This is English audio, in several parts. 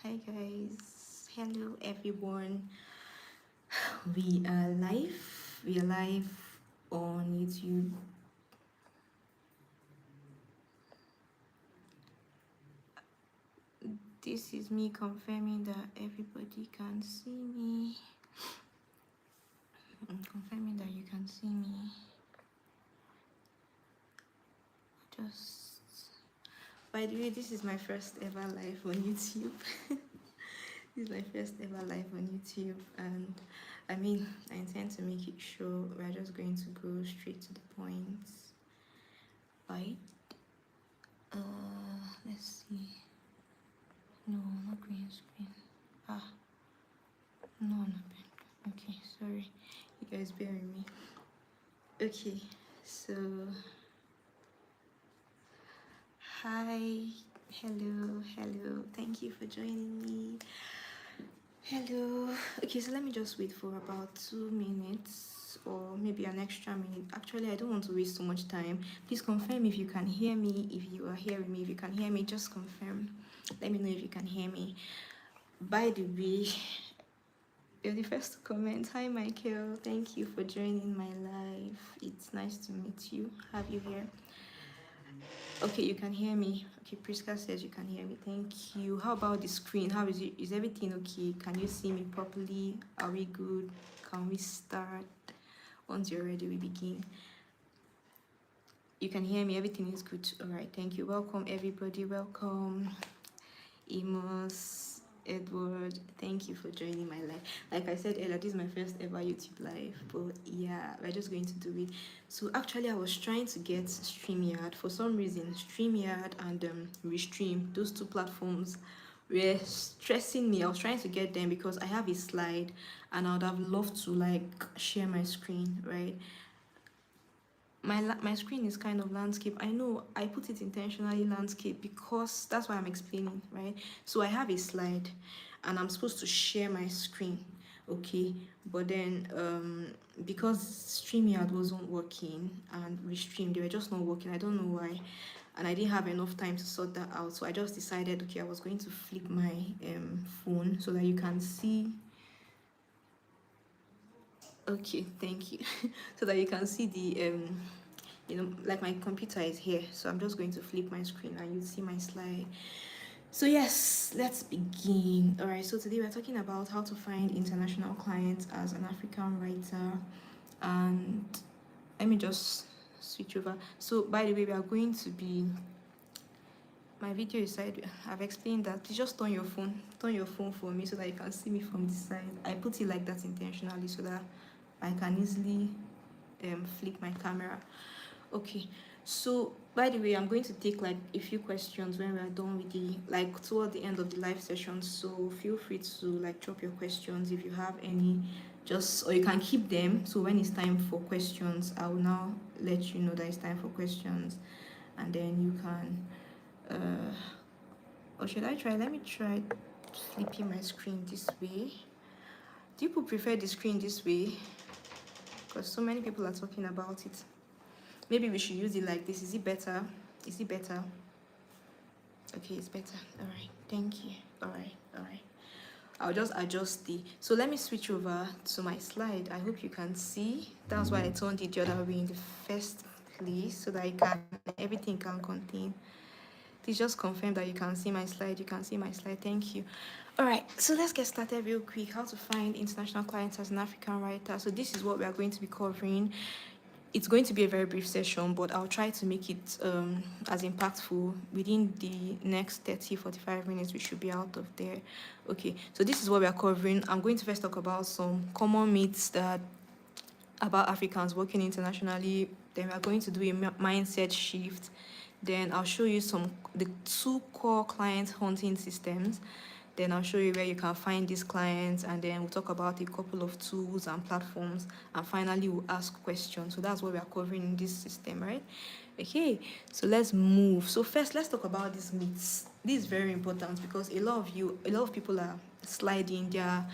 Hi guys, hello everyone. We are live. We are live on YouTube. This is me confirming that everybody can see me. I'm confirming that you can see me. Just by the way, this is my first ever live on YouTube. This is my first ever live on YouTube, and I mean, I intend to make it short. We're just going to go straight to the point. Right? Let's see. No, not green screen. Ah, no, not pen. Okay, sorry. You guys bear with me. Okay, so hi, hello. Thank you for joining me. Hello. Okay, so let me just wait for about 2 minutes or maybe an extra minute. Actually, I don't want to waste so much time. Please confirm if you can hear me. If you are hearing me, if you can hear me, just confirm. Let me know if you can hear me. By the way, you're the first to comment. Hi, Michael. Thank you for joining my live. It's nice to meet you. Have you here? Okay, you can hear me. Okay, Priska says you can hear me. Thank you. How about the screen? How is it? Is everything okay? Can you see me properly? Are we good? Can we start? Once you're ready, we begin. You can hear me. Everything is good. All right. Thank you. Welcome, everybody. Welcome. Amos, Edward, thank you for joining my live. Like I said earlier, this is my first ever YouTube live, but yeah, we're just going to do it. So actually, I was trying to get StreamYard. For some reason, StreamYard and Restream, those two platforms were stressing me. I was trying to get them because I have a slide and I would have loved to like share my screen, right? My screen is kind of landscape. I know I put it intentionally landscape because that's why I'm explaining, right? So I have a slide and I'm supposed to share my screen, okay? But then because StreamYard wasn't working and Restream, they were just not working. I don't know why. And I didn't have enough time to sort that out. So I just decided, okay, I was going to flip my phone so that you can see. Okay, thank you. So that you can see the like my computer is here, so I'm just going to flip my screen and you see my slide. So yes, let's begin. All right, so today we're talking about how to find international clients as an African writer. And let me just switch over. So by the way, we are going to be, my video is side. I've explained that. Please just turn your phone for me so that you can see me from the side. I put it like that intentionally so that I can easily flip my camera. Okay, so by the way, I'm going to take like a few questions when we are done with the, like toward the end of the live session, so feel free to like drop your questions if you have any, just, or you can keep them, so when it's time for questions, I will now let you know that it's time for questions, and then you can or should I try, let me try flipping my screen this way. Do people prefer the screen this way? Because so many people are talking about it. Maybe we should use it like this. Is it better? Is it better? Okay, it's better. All right, thank you. All right. I'll just adjust the, so let me switch over to my slide. I hope you can see. That's why I turned it the other way in the first place, so that everything can contain. Please just confirm that you can see my slide. You can see my slide. Thank you. All right, so let's get started real quick. How to find international clients as an African writer. So this is what we are going to be covering. It's going to be a very brief session, but I'll try to make it as impactful. Within the next 30-45 minutes, we should be out of there. Okay, so this is what we are covering. I'm going to first talk about some common myths that about Africans working internationally. Then we are going to do a mindset shift. Then I'll show you the 2 core client hunting systems. Then I'll show you where you can find these clients, and then we'll talk about a couple of tools and platforms, and finally we'll ask questions. So that's what we are covering in this system, right? Okay, so let's move. So first, let's talk about these myths. This is very important because a lot of people are sliding. They're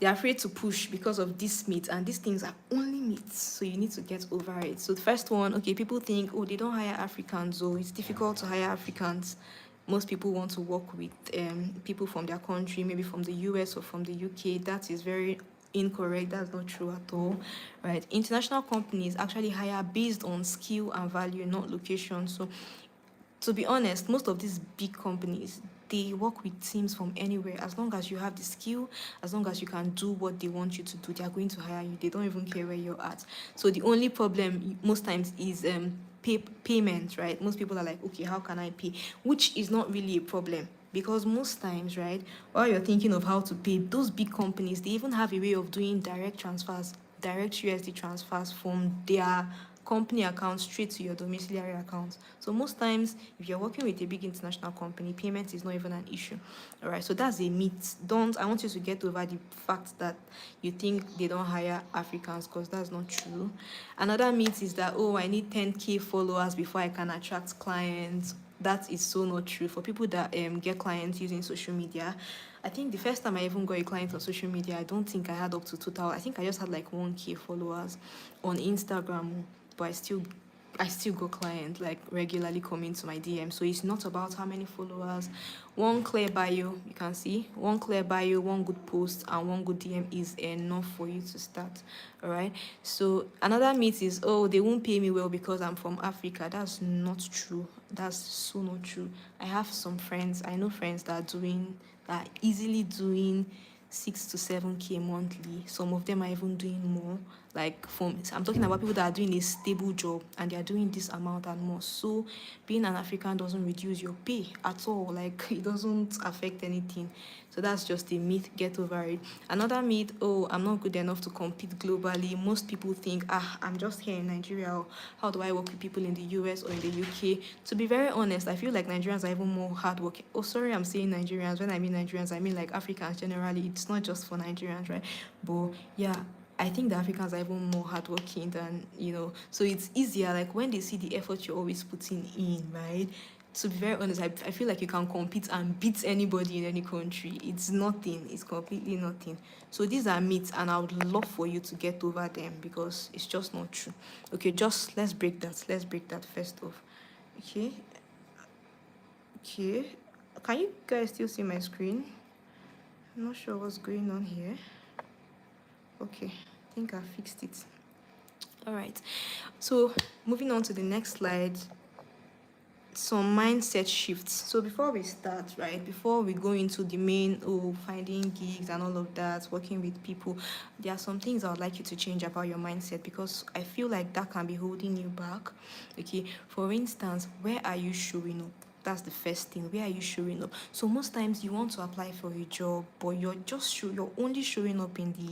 afraid to push because of this myth, and these things are only myths, so you need to get over it. So the first one, okay, people think, oh, they don't hire Africans, or it's difficult to hire Africans. most people want to work with people from their country, maybe from the US or from the UK. That is very incorrect. That's not true at all, right? International companies actually hire based on skill and value, not location. So to be honest, most of these big companies, they work with teams from anywhere. As long as you have the skill, as long as you can do what they want you to do, they are going to hire you. They don't even care where you're at. So the only problem most times is payment, right? Most people are like, okay, how can I pay? Which is not really a problem, because most times, right, while you're thinking of how to pay, those big companies, they even have a way of doing direct transfers, direct USD transfers from their company account straight to your domiciliary account. So most times, if you're working with a big international company, payment is not even an issue. All right, so that's a myth. I want you to get over the fact that you think they don't hire Africans, because that's not true. Another myth is that, oh, I need 10K followers before I can attract clients. That is so not true. For people that get clients using social media, I think the first time I even got a client on social media, I don't think I had up to 2,000. I think I just had like 1K followers on Instagram, but I still got clients like regularly coming to my DM. So it's not about how many followers. One clear bio, you can see, one clear bio, one good post, and one good DM is enough for you to start. All right. So another myth is, oh, they won't pay me well because I'm from Africa. That's not true. That's so not true. I know friends that are easily doing 6 to 7K monthly. Some of them are even doing more. Like I'm talking about people that are doing a stable job and they are doing this amount and more. So being an African doesn't reduce your pay at all. Like it doesn't affect anything. So that's just a myth. Get over it. Another myth, oh, I'm not good enough to compete globally. Most people think, I'm just here in Nigeria. How do I work with people in the US or in the UK? To be very honest, I feel like Nigerians are even more hardworking. Oh, sorry, I'm saying Nigerians. When I mean Nigerians, I mean like Africans generally. It's not just for Nigerians, right? But yeah, I think the Africans are even more hardworking than, so it's easier. Like when they see the effort you're always putting in, right? To be very honest, I feel like you can compete and beat anybody in any country. It's nothing. It's completely nothing. So these are myths, and I would love for you to get over them because it's just not true. Okay, just let's break that. Let's break that first off. Okay. Okay. Can you guys still see my screen? I'm not sure what's going on here. Okay, I think I fixed it. All right. So moving on to the next slide, some mindset shifts. So before we start, right, before we go into the main finding gigs and all of that, working with people, there are some things I would like you to change about your mindset, because I feel like that can be holding you back. Okay, for instance, where are you showing up? That's the first thing. Where are you showing up? So most times you want to apply for a job, but you're only showing up in the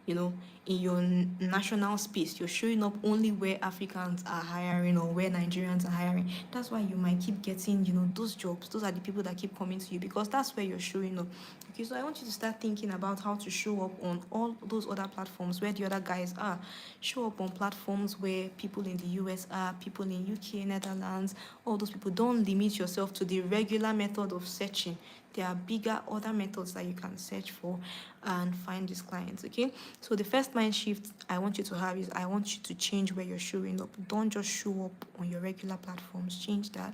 in your national space. You're showing up only where Africans are hiring or where Nigerians are hiring. That's why you might keep getting, those jobs. Those are the people that keep coming to you, because that's where you're showing up. Okay, so I want you to start thinking about how to show up on all those other platforms where the other guys are. Show up on platforms where people in the US are, people in UK, Netherlands, all those people. Don't limit yourself to the regular method of searching. There are bigger other methods that you can search for and find these clients. Okay, so the first mind shift I want you to have is, I want you to change where you're showing up. Don't just show up on your regular platforms. Change that.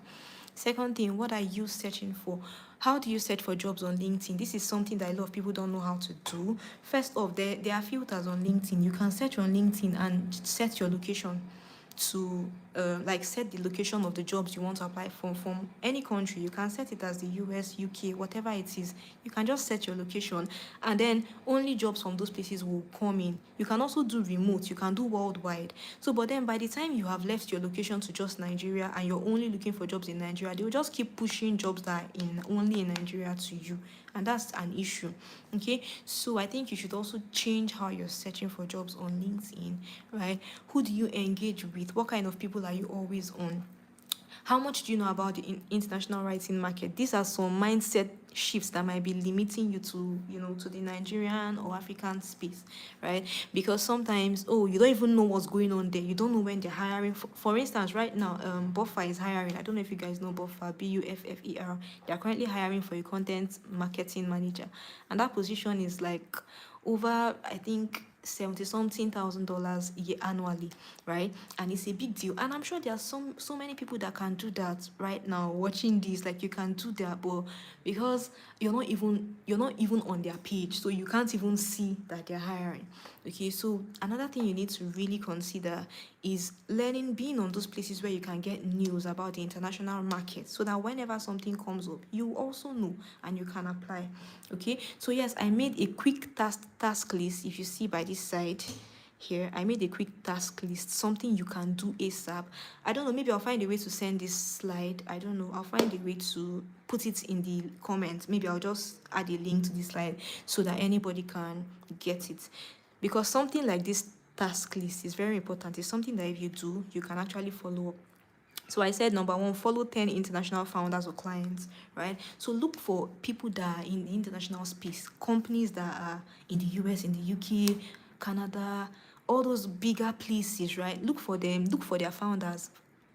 Second thing, what are you searching for? How do you search for jobs on LinkedIn? This is something that a lot of people don't know how to do. First off, there are filters on LinkedIn. You can search on LinkedIn and set your location to like set the location of the jobs you want to apply for from any country. You can set it as the US, UK, whatever it is. You can just set your location, and then only jobs from those places will come in. You can also do remote. You can do worldwide. So but then by the time you have left your location to just Nigeria and you're only looking for jobs in Nigeria, they will just keep pushing jobs that are only in Nigeria to you, and that's an issue. Okay, so I think you should also change how you're searching for jobs on LinkedIn, right? Who do you engage with? What kind of people are you always on? How much do you know about the international writing market? These are some mindset shifts that might be limiting you to, to the Nigerian or African space, right? Because sometimes, you don't even know what's going on there. You don't know when they're hiring. For instance, right now, Buffer is hiring. I don't know if you guys know Buffer, Buffer. They're currently hiring for a content marketing manager, and that position is like over, I think, 70 something thousand dollars annually, right? And it's a big deal, and I'm sure there are so many people that can do that right now watching this. Like, you can do that, but because you're not even on their page, so you can't even see that they're hiring. Okay, so another thing you need to really consider is learning, being on those places where you can get news about the international market, so that whenever something comes up, you also know and you can apply. Okay, so yes, I made a quick task list. If you see by this side here, I made a quick task list, something you can do ASAP. I don't know, maybe I'll find a way to send this slide. I don't know, I'll find a way to put it in the comments. Maybe I'll just add a link to this slide so that anybody can get it, because something like this task list is very important. It's something that if you do, you can actually follow up. So I said, number one, follow 10 international founders or clients, right? So look for people that are in the international space, companies that are in the US, in the UK, Canada, all those bigger places, right? Look for them, look for their founders.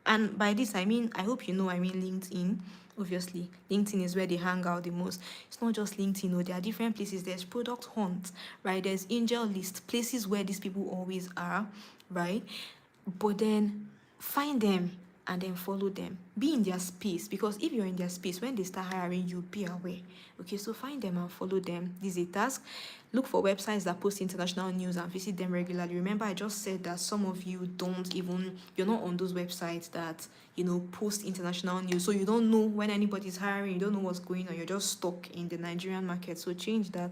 And by this, I mean, I hope you know, I mean LinkedIn. Obviously, LinkedIn is where they hang out the most. It's not just LinkedIn, no, there are different places. There's product hunt, right? There's angel list, places where these people always are, right? But then find them and then follow them. Be in their space, because if you're in their space, when they start hiring you, be aware. Okay, so find them and follow them. This is a task. Look for websites that post international news and visit them regularly. Remember, I just said that some of you you're not on those websites that post international news, so you don't know when anybody's hiring, you don't know what's going on, you're just stuck in the Nigerian market. So change that.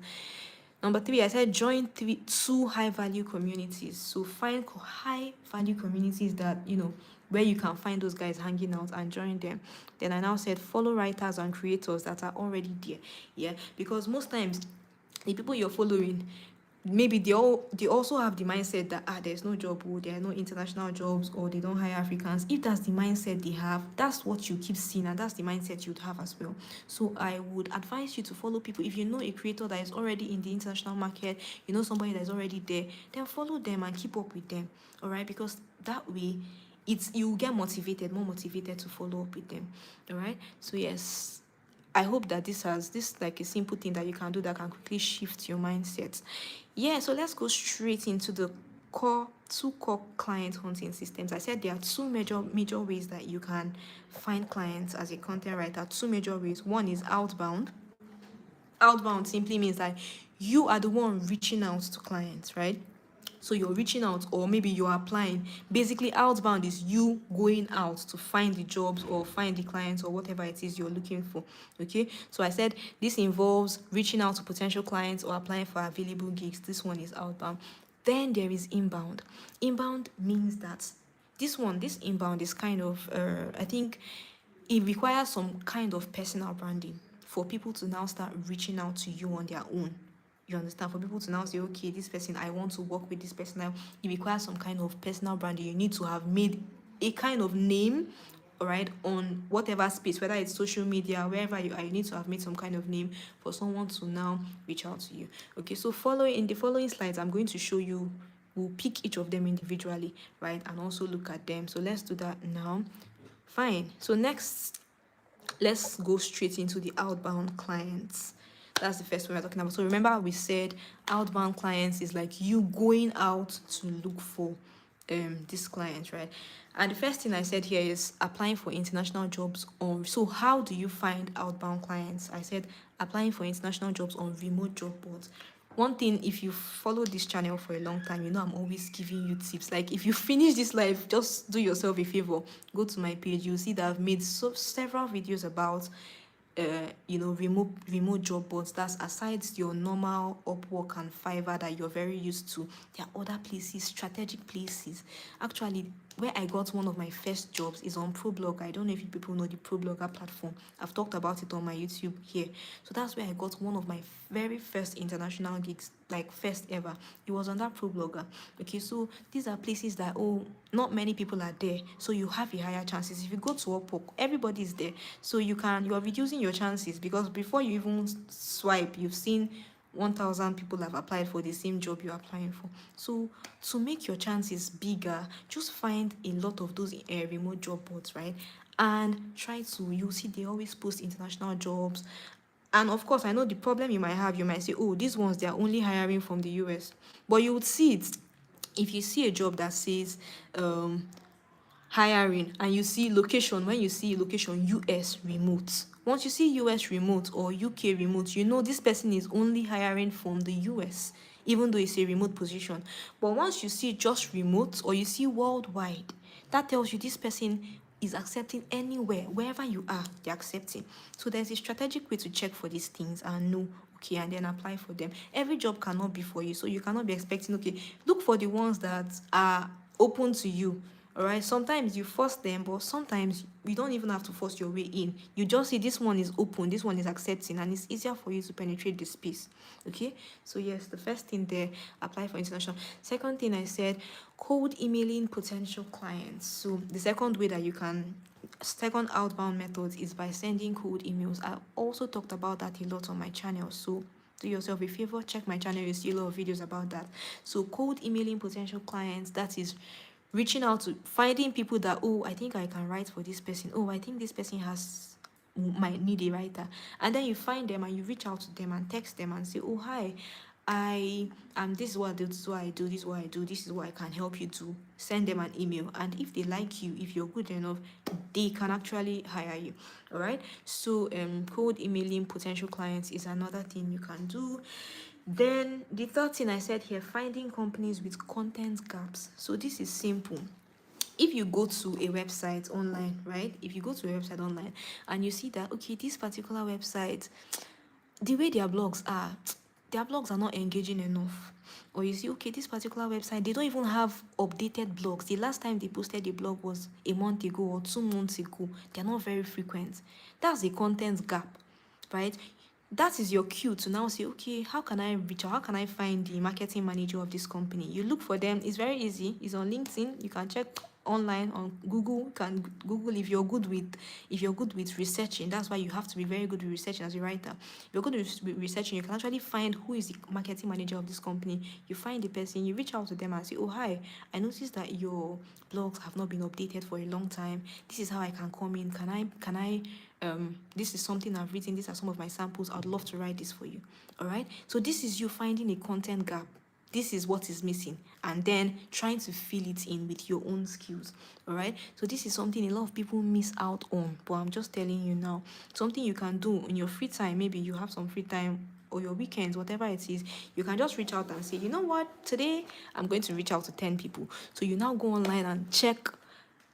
Number three, I said join two high value communities. So find high value communities that, where you can find those guys hanging out and join them. Then I now said follow writers and creators that are already there. Yeah, because most times the people you're following, maybe they also have the mindset that there's no job, or there are no international jobs, or they don't hire Africans. If that's the mindset they have, that's what you keep seeing, and that's the mindset you'd have as well. So I would advise you to follow people. If you know a creator that is already in the international market, you know somebody that is already there, then follow them and keep up with them. All right, because that way you get more motivated to follow up with them. All right, so yes, I hope that this like a simple thing that you can do that can quickly shift your mindset. Yeah, so let's go straight into the two core client hunting systems. I said there are two major ways that you can find clients as a content writer. Two major ways. One is outbound. Outbound simply means that you are the one reaching out to clients, right? So you're reaching out, or maybe you're applying. Basically, outbound is you going out to find the jobs or find the clients or whatever it is you're looking for. Okay, so I said this involves reaching out to potential clients or applying for available gigs. This one is outbound. Then there is inbound. Inbound means that this inbound is kind of I think it requires some kind of personal branding for people to now start reaching out to you on their own. You understand? For people to now say, okay, this person, I want to work with this person. Now, it requires some kind of personal branding. You need to have made a kind of name, all right, on whatever space, whether it's social media, wherever you are, you need to have made some kind of name for someone to now reach out to you. Okay, so in the following slides, I'm going to show you, we'll pick each of them individually, right, and also look at them. So let's do that now. Fine. So next, let's go straight into the outbound clients. That's the first one we're talking about. So remember, we said outbound clients is like you going out to look for this client, right? And the first thing I said here is applying for international jobs on. So how do you find outbound clients? I said applying for international jobs on remote job boards. One thing, if you follow this channel for a long time, I'm always giving you tips. Like, if you finish this live, just do yourself a favor, go to my page. You'll see that I've made several videos about remote job boards. That's aside your normal Upwork and Fiverr that you're very used to. There are other places, strategic places. Actually, where I got one of my first jobs is on ProBlog. I don't know if you people know the ProBlogger platform. I've talked about it on my YouTube here. So that's where I got one of my very first international gigs, like first ever. It was on that ProBlogger. Okay, so these are places that not many people are there, so you have a higher chances. If you go to Upwork, everybody is there, so you are reducing your chances, because before you even swipe, you've seen 1,000 people have applied for the same job you're applying for. So to make your chances bigger, just find a lot of those remote job boards, right? And try to, you see they always post international jobs. And of course, I know the problem you might have. You might say, oh, these ones, they are only hiring from the US. But you would see it. If you see a job that says hiring, and you see location, when you see location US remote, once you see US remote or UK remote, you know this person is only hiring from the US, even though it's a remote position. But once you see just remote or you see worldwide, that tells you this person is accepting anywhere, wherever you are, they're accepting. So there's a strategic way to check for these things and know, okay, and then apply for them. Every job cannot be for you, so you cannot be expecting, okay, look for the ones that are open to you. All right, sometimes you force them, but sometimes you don't even have to force your way in. You just see this one is open, this one is accepting, and it's easier for you to penetrate the space. Okay, so yes, the first thing there, apply for international. Second thing I said, cold emailing potential clients. So the second way that you can, second outbound method is by sending cold emails. I also talked about that a lot on my channel, so do yourself a favor, check my channel, you see a lot of videos about that. So cold emailing potential clients, that is reaching out to, finding people that, oh, I think I can write for this person, oh, I think this person might need a writer, and then you find them and you reach out to them and text them and say, oh, hi, I this is what I do, this is what I do, this is what I do, this is what I can help you to. Send them an email, and if they like you, if you're good enough, they can actually hire you. All right, so cold emailing potential clients is another thing you can do. Then the third thing I said here, finding companies with content gaps. So this is simple. If you go to a website online, right, if you go to a website online and you see that, okay, this particular website, the way their blogs are not engaging enough, or you see, okay, this particular website, they don't even have updated blogs. The last time they posted a blog was a month ago or 2 months ago. They're not very frequent. That's a content gap, right? That is your cue to now say, okay, how can I reach out? How can I find the marketing manager of this company? You look for them. It's very easy. It's on LinkedIn. You can check online on Google. You can Google if you're good with researching. That's why you have to be very good with researching as a writer. If you're good with researching, you can actually find who is the marketing manager of this company. You find the person, you reach out to them and say, oh, hi, I noticed that your blogs have not been updated for a long time. This is how I can come in. Can I this is something I've written, these are some of my samples, I'd love to write this for you. All right, so this is you finding a content gap. This is what is missing, and then trying to fill it in with your own skills. All right, so this is something a lot of people miss out on, but I'm just telling you now, something you can do in your free time. Maybe you have some free time or your weekends, whatever it is, you can just reach out and say, you know what, today I'm going to reach out to 10 people. So you now go online and check.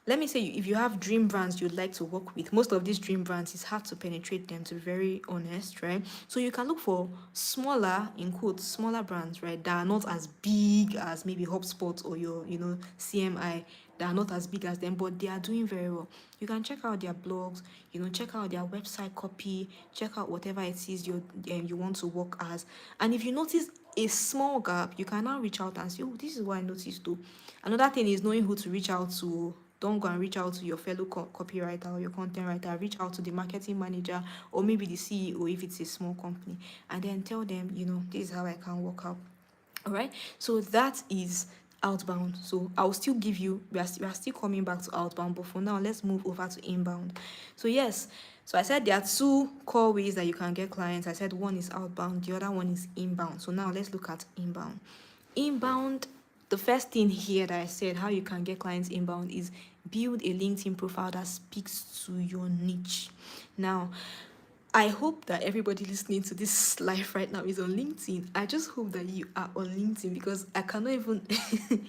Let me say, if you have dream brands you'd like to work with, most of these dream brands, it's hard to penetrate them, to be very honest, right? So you can look for smaller, in quotes, smaller brands, right, that are not as big as maybe HubSpot or your, CMI, that are not as big as them, but they are doing very well. You can check out their blogs, check out their website copy, check out whatever it is you want to work as. And if you notice a small gap, you can now reach out and say, oh, this is what I noticed too. Another thing is knowing who to reach out to. Don't go and reach out to your fellow copywriter or your content writer. Reach out to the marketing manager or maybe the CEO if it's a small company, and then tell them, this is how I can work out. All right, so that is outbound. So I'll still give you, we are still coming back to outbound, but for now let's move over to inbound. So yes, so I said there are 2 core ways that you can get clients. I said one is outbound, the other one is inbound. So now let's look at inbound. The first thing here that I said, how you can get clients inbound, is build a LinkedIn profile that speaks to your niche. Now, I hope that everybody listening to this live right now is on LinkedIn. I just hope that you are on LinkedIn, because I cannot even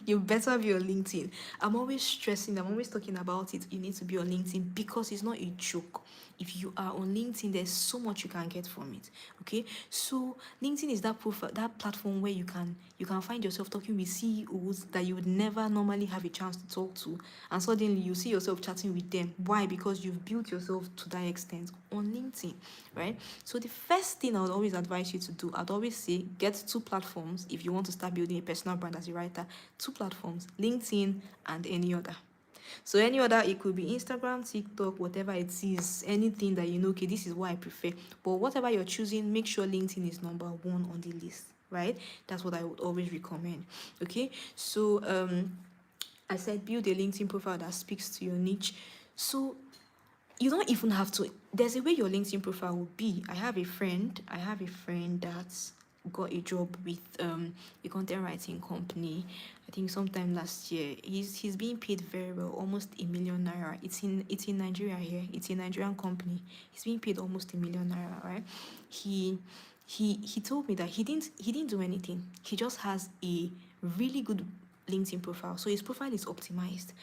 you better be on LinkedIn. I'm always talking about it. You need to be on LinkedIn, because it's not a joke. If you are on LinkedIn, there's so much you can get from it. Okay, so LinkedIn is that platform where you can find yourself talking with CEOs that you would never normally have a chance to talk to, and suddenly you see yourself chatting with them. Why? Because you've built yourself to that extent on LinkedIn, right? So the first thing I would always advise you to do, I'd always say, get 2 platforms if you want to start building a personal brand as a writer. 2 platforms, LinkedIn and any other. So any other, it could be Instagram, TikTok, whatever it is, anything that okay, this is what I prefer. But whatever you're choosing, make sure LinkedIn is number 1 on the list, right? That's what I would always recommend. Okay, so I said build a LinkedIn profile that speaks to your niche. So you don't even have to, there's a way your LinkedIn profile will be. I have a friend that's got a job with a content writing company. I think sometime last year. He's being paid very well, almost ₦1 million. It's in Nigeria here. It's a Nigerian company. He's being paid almost ₦1 million, right? He told me that he didn't do anything. He just has a really good LinkedIn profile. So his profile is optimized,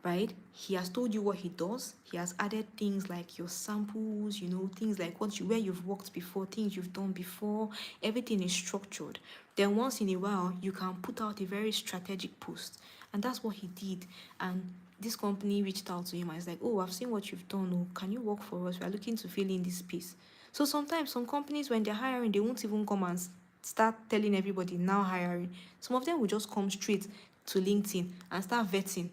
right? He has told you what he does. He has added things like your samples, things like where you've worked before, things you've done before. Everything is structured. Then once in a while, you can put out a very strategic post. And that's what he did. And this company reached out to him and is like, oh, I've seen what you've done. Oh, can you work for us? We are looking to fill in this space. So sometimes some companies, when they're hiring, they won't even come and start telling everybody now hiring. Some of them will just come straight to LinkedIn and start vetting,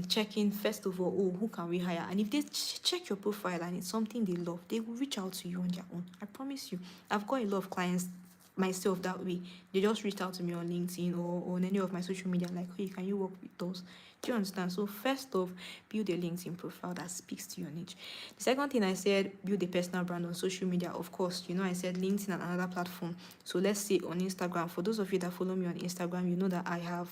checking first of all, oh, who can we hire? And if they check your profile and it's something they love, they will reach out to you on their own. I promise you. I've got a lot of clients myself that way. They just reached out to me on LinkedIn or on any of my social media, like, hey, can you work with us? Do you understand? So first off, build a LinkedIn profile that speaks to your niche. The second thing I said, build a personal brand on social media. Of course, I said LinkedIn and another platform. So let's say on Instagram. For those of you that follow me on Instagram, you know that I have,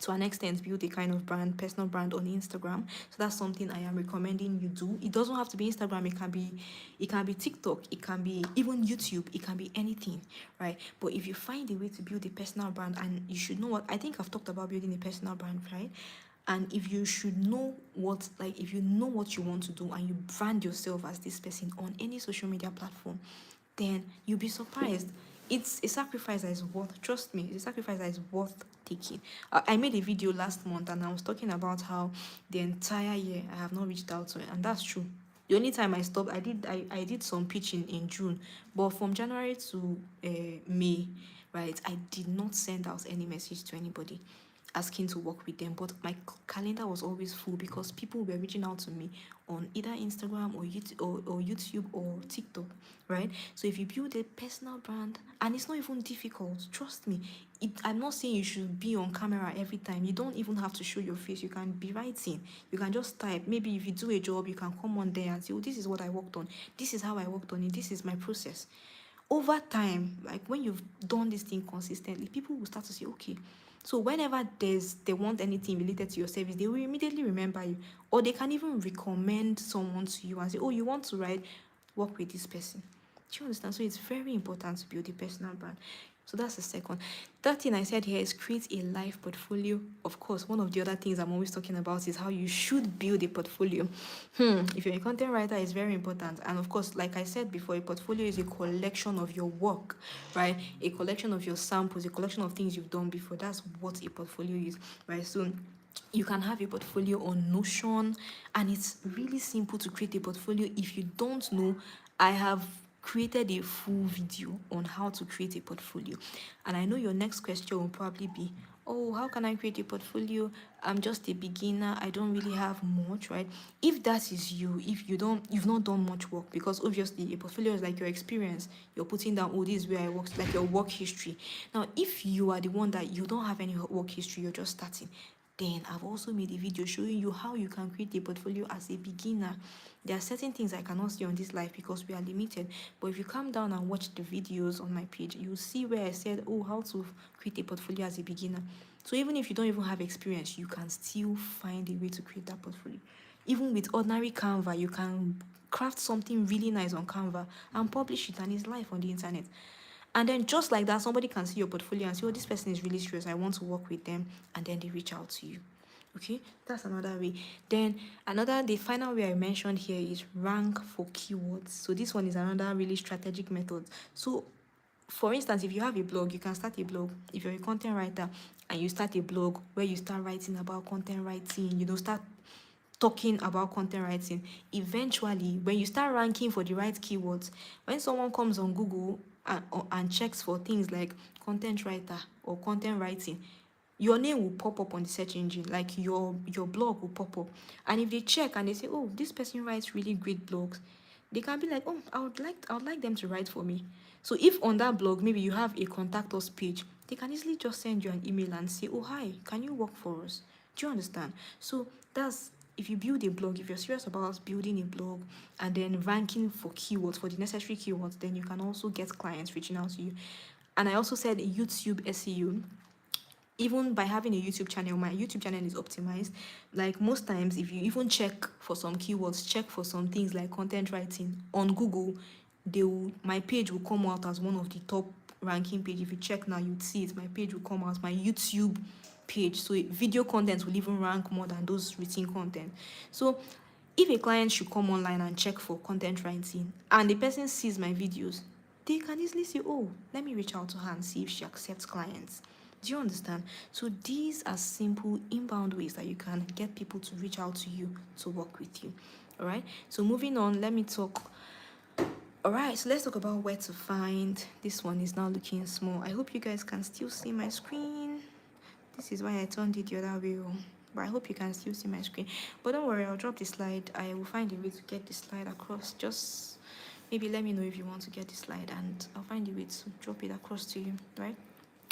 to an extent, build a kind of brand, personal brand on Instagram. So that's something I am recommending you do. It doesn't have to be Instagram. It can be TikTok. It can be even YouTube. It can be anything, right? But if you find a way to build a personal brand, and you should know what I think I've talked about building a personal brand, right? And if you know what you want to do, and you brand yourself as this person on any social media platform, then you'll be surprised. It's a sacrifice that is worth, trust me, it's a sacrifice that is worth taking. I made a video last month and I was talking about how the entire year I have not reached out to it, and that's true. The only time I stopped, I did some pitching in June, but from January to May, right, I did not send out any message to anybody asking to work with them. But my calendar was always full because people were reaching out to me on either Instagram or YouTube or TikTok, right? So if you build a personal brand, and it's not even difficult, trust me. I'm not saying you should be on camera every time. You don't even have to show your face. You can be writing. You can just type. Maybe if you do a job, you can come on there and say, oh, this is what I worked on. This is how I worked on it. This is my process. Over time, like when you've done this thing consistently, people will start to say, okay, so whenever they want anything related to your service, they will immediately remember you, or they can even recommend someone to you and say, oh, you want to work with this person. Do you understand? So it's very important to build a personal brand. So that's the second. Third thing I said here is create a live portfolio. Of course, one of the other things I'm always talking about is how you should build a portfolio. If you're a content writer, it's very important. And of course, like I said before, a portfolio is a collection of your work, right? A collection of your samples, a collection of things you've done before. That's what a portfolio is, right? So you can have a portfolio on Notion, and it's really simple to create a portfolio. If you don't know, I have created a full video on how to create a portfolio. And I know your next question will probably be, oh, how can I create a portfolio? I'm just a beginner. I don't really have much, right? If that is you, if you've not done much work, because obviously a portfolio is like your experience. You're putting down, oh, this is where I worked, like your work history. Now, if you are the one that you don't have any work history, you're just starting, then I've also made a video showing you how you can create a portfolio as a beginner. There are certain things I cannot see on this live because we are limited, but if you come down and watch the videos on my page, you'll see where I said, oh, how to create a portfolio as a beginner. So even if you don't even have experience, you can still find a way to create that portfolio. Even with ordinary Canva, you can craft something really nice on Canva and publish it, and it's live on the internet. And then just like that, somebody can see your portfolio and say, oh, this person is really serious, I want to work with them, and then they reach out to you. Okay, that's another way. Then the final way I mentioned here is rank for keywords. So this one is another really strategic method. So for instance, if you have a blog, you can start a blog. If you're a content writer and you start a blog where you start writing about content writing, start talking about content writing, eventually when you start ranking for the right keywords, when someone comes on Google and checks for things like content writer or content writing, your name will pop up on the search engine, like your blog will pop up. And if they check and they say, oh, this person writes really great blogs, they can be like, oh, I would like them to write for me. So if on that blog maybe you have a contact us page, they can easily just send you an email and say, oh, hi, can you work for us? Do you understand? So that's if you build a blog, if you're serious about building a blog and then ranking for keywords, for the necessary keywords, then you can also get clients reaching out to you. And I also said YouTube SEO. Even by having a YouTube channel, my YouTube channel is optimized. Like most times, if you even check for some keywords, check for some things like content writing on Google, my page will come out as one of the top ranking page. If you check now, you'd see it. My page will come out, my YouTube page. So video content will even rank more than those written content. So if a client should come online and check for content writing and the person sees my videos, they can easily say, oh, let me reach out to her and see if she accepts clients. Do you understand? So these are simple inbound ways that you can get people to reach out to you to work with you. All right. So moving on, let me talk. All right. So let's talk about where to find. This one is now looking small. I hope you guys can still see my screen. This is why I turned it the other way. But I hope you can still see my screen. But don't worry, I'll drop the slide. I will find a way to get the slide across. Just maybe let me know if you want to get the slide and I'll find a way to drop it across to you, right?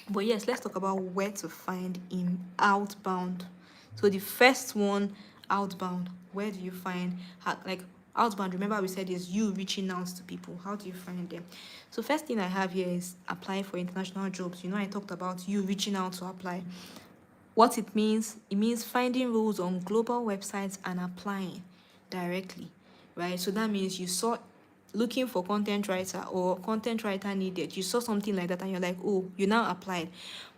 But yes, let's talk about where to find in Outbound. So the first one, Outbound, where do you find, like Outbound, remember we said is you reaching out to people. How do you find them? So first thing I have here is apply for international jobs. You know, I talked about you reaching out to apply. What it means finding roles on global websites and applying directly, right? So that means you saw looking for content writer or content writer needed, you saw something like that and you're like, oh, you now applied.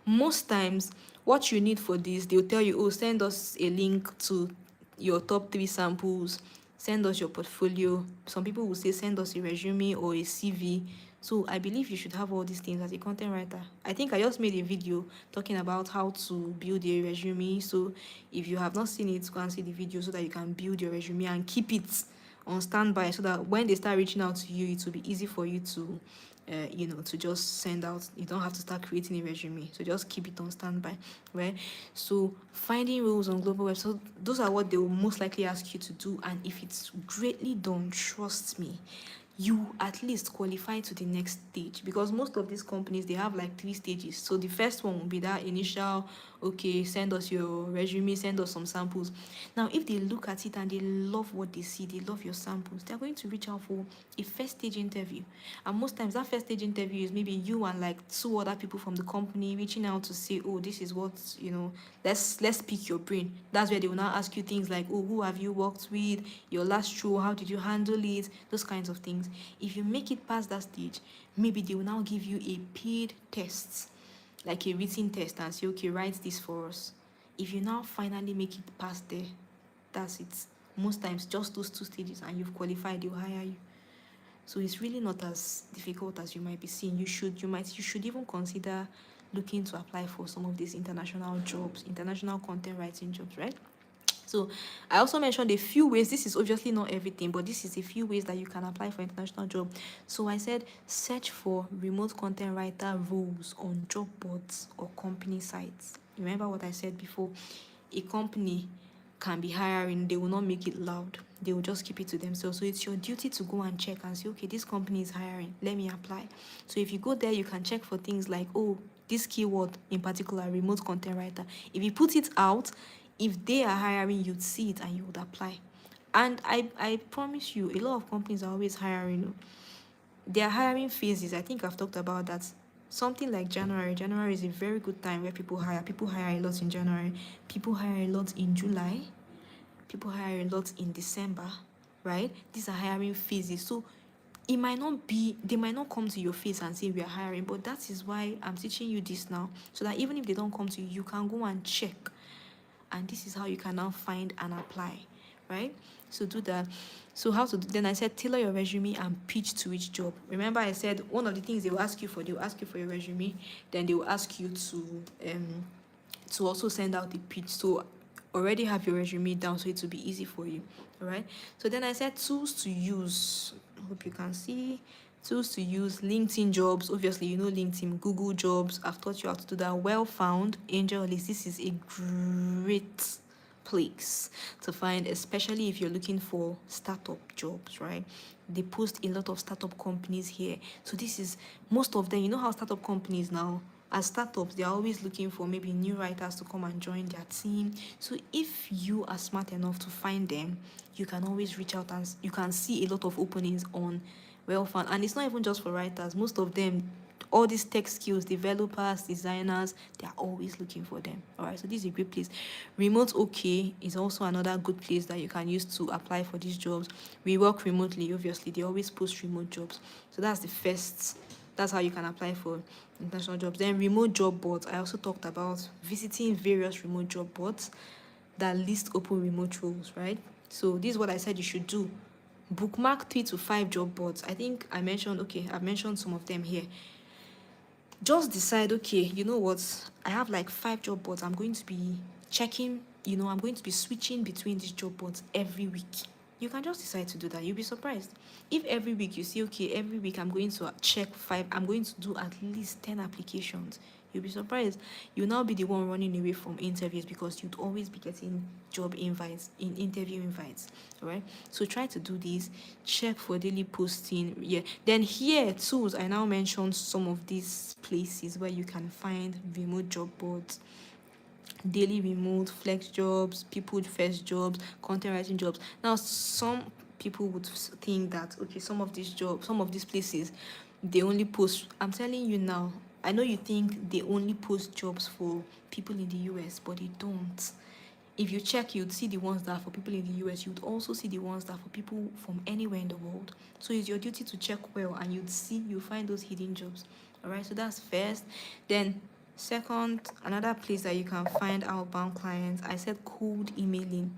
Most times what you need for this, they'll tell you, oh, send us a link to your top 3 samples, send us your portfolio. Some people will say send us a resume or a CV. So I believe you should have all these things as a content writer. I think I just made a video talking about how to build a resume. So if you have not seen it, go and see the video so that you can build your resume and keep it on standby so that when they start reaching out to you, it will be easy for you to to just send out. You don't have to start creating a resume, so just keep it on standby, right? So finding roles on global websites, so those are what they will most likely ask you to do, and if it's greatly done, trust me, you at least qualify to the next stage, because most of these companies, they have like 3 stages. So the first one will be that initial, okay, send us your resume, send us some samples. Now if they look at it and they love what they see, they love your samples, they're going to reach out for a first stage interview. And most times that first stage interview is maybe you and like 2 other people from the company reaching out to say, oh, this is what, let's pick your brain. That's where they will now ask you things like, oh, who have you worked with, your last show, how did you handle it, those kinds of things. If you make it past that stage, maybe they will now give you a paid test, like a written test, and say, okay, write this for us. If you now finally make it past there, that's it. Most times just those 2 stages and you've qualified, they'll hire you. So it's really not as difficult as you might be seeing. You should even consider looking to apply for some of these international jobs, international content writing jobs, right? So I also mentioned a few ways. This is obviously not everything, but this is a few ways that you can apply for international job. So I said search for remote content writer roles on job boards or company sites. Remember what I said before? A company can be hiring, they will not make it loud. They will just keep it to themselves. So it's your duty to go and check and say, okay, this company is hiring, let me apply. So if you go there, you can check for things like, oh, this keyword in particular, remote content writer. If you put it out, if they are hiring, you'd see it and you would apply. And I promise you, a lot of companies are always hiring. Their hiring phases, I think I've talked about that. Something like January is a very good time where people hire a lot in January, people hire a lot in July, people hire a lot in December, right? These are hiring phases. So they might not come to your face and say we are hiring, but that is why I'm teaching you this now, so that even if they don't come to you, you can go and check. And this is how you can now find and apply, right? So do that. So how to do, then I said tailor your resume and pitch to each job. Remember I said one of the things they will ask you for your resume, then they will ask you to also send out the pitch. So already have your resume down so it will be easy for you. All right. So then I said tools to use. I hope you can see. Tools to use: LinkedIn jobs. Obviously, you know LinkedIn, Google jobs. I've taught you how to do that. Well found, Angel List. This is a great place to find, especially if you're looking for startup jobs, right? They post a lot of startup companies here. So this is most of them. You know how startup companies now, as startups, they're always looking for maybe new writers to come and join their team. So if you are smart enough to find them, you can always reach out and you can see a lot of openings on well-found. And it's not even just for writers. Most of them, all these tech skills, developers, designers, they're always looking for them. All right, so this is a great place. Remote OK is also another good place that you can use to apply for these jobs. We work remotely, obviously. They always post remote jobs. So that's the first. That's how you can apply for international jobs. Then remote job boards. I also talked about visiting various remote job boards that list open remote roles, right? So this is what I said you should do. Bookmark 3 to 5 job boards. I think I mentioned, okay, I've mentioned some of them here. Just decide, okay, you know what, I have like 5 job boards. I'm going to be checking, I'm going to be switching between these job boards every week. You can just decide to do that. You'll be surprised if every week you see, okay, every week I'm going to check 5, I'm going to do at least 10 applications. You'll be surprised. You'll now be the one running away from interviews because you'd always be getting job invites, in interview invites. All right, so try to do this. Check for daily posting. Yeah, then here tools, I now mentioned some of these places where you can find remote job boards: daily remote, flex jobs, people first jobs, content writing jobs. Now some people would think that, okay, some of these jobs, some of these places, they only post, I'm telling you now, I know you think they only post jobs for people in the US, but they don't. If you check, you'd see the ones that are for people in the US. You'd also see the ones that are for people from anywhere in the world. So it's your duty to check well, and you'll find those hidden jobs. All right, so that's first. Then second, another place that you can find outbound clients, I said cold emailing.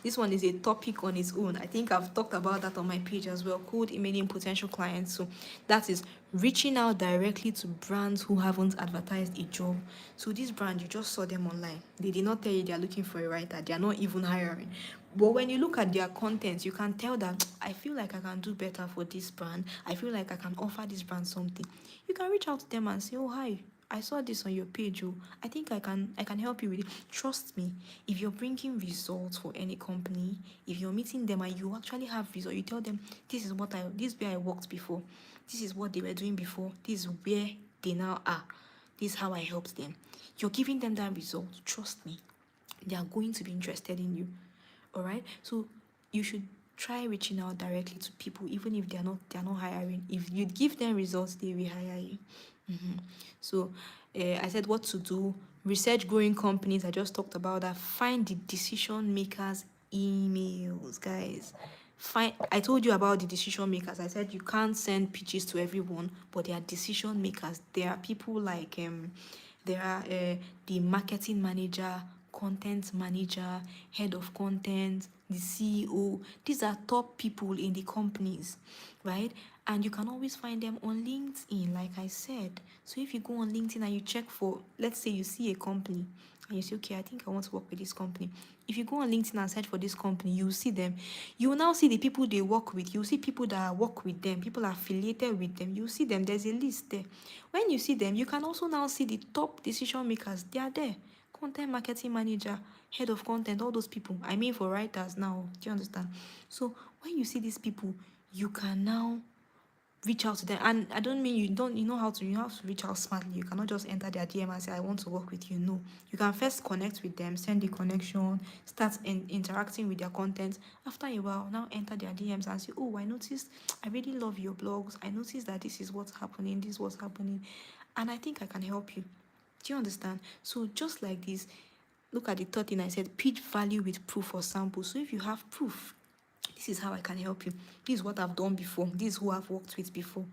This one is a topic on its own. I think I've talked about that on my page as well. Cold emailing potential clients. So that is reaching out directly to brands who haven't advertised a job. So this brand, you just saw them online. They did not tell you they are looking for a writer. They are not even hiring. But when you look at their content, you can tell that I feel like I can do better for this brand. I feel like I can offer this brand something. You can reach out to them and say, oh, hi, I saw this on your page. Oh, I think I can help you with it. Trust me, if you're bringing results for any company, if you're meeting them and you actually have results, you tell them, this is where I worked before. This is what they were doing before. This is where they now are. This is how I helped them. You're giving them that result. Trust me, they are going to be interested in you. All right. So you should try reaching out directly to people, even if they're not hiring. If you give them results, they will hire you. So I said what to do. Research growing companies. I just talked about that. Find the decision makers emails, guys. I told you about the decision makers. I said you can't send pitches to everyone, but they are decision makers. There are people like there are the marketing manager, content manager, head of content, the CEO. These are top people in the companies, right? And you can always find them on LinkedIn, like I said. So if you go on LinkedIn and you check for, let's say you see a company and you say, okay, I think I want to work with this company. If you go on LinkedIn and search for this company, you will see them. You will now see the people they work with. You will see people that work with them, people affiliated with them. You will see them. There's a list there. When you see them, you can also now see the top decision makers. They are there. Content marketing manager, head of content, all those people. I mean for writers now. Do you understand? So when you see these people, you can now reach out to them. And I don't mean you have to reach out smartly. You cannot just enter their DM and say, I want to work with you. No. You can first connect with them, send the connection, start interacting with their content. After a while, now enter their DMs and say, oh, I noticed, I really love your blogs. I noticed that this is what's happening, this is what's happening, and I think I can help you. Do you understand? So just like this, look at the third thing I said, pitch value with proof or sample. So if you have proof, this is how I can help you. This is what I've done before. This is who I've worked with before.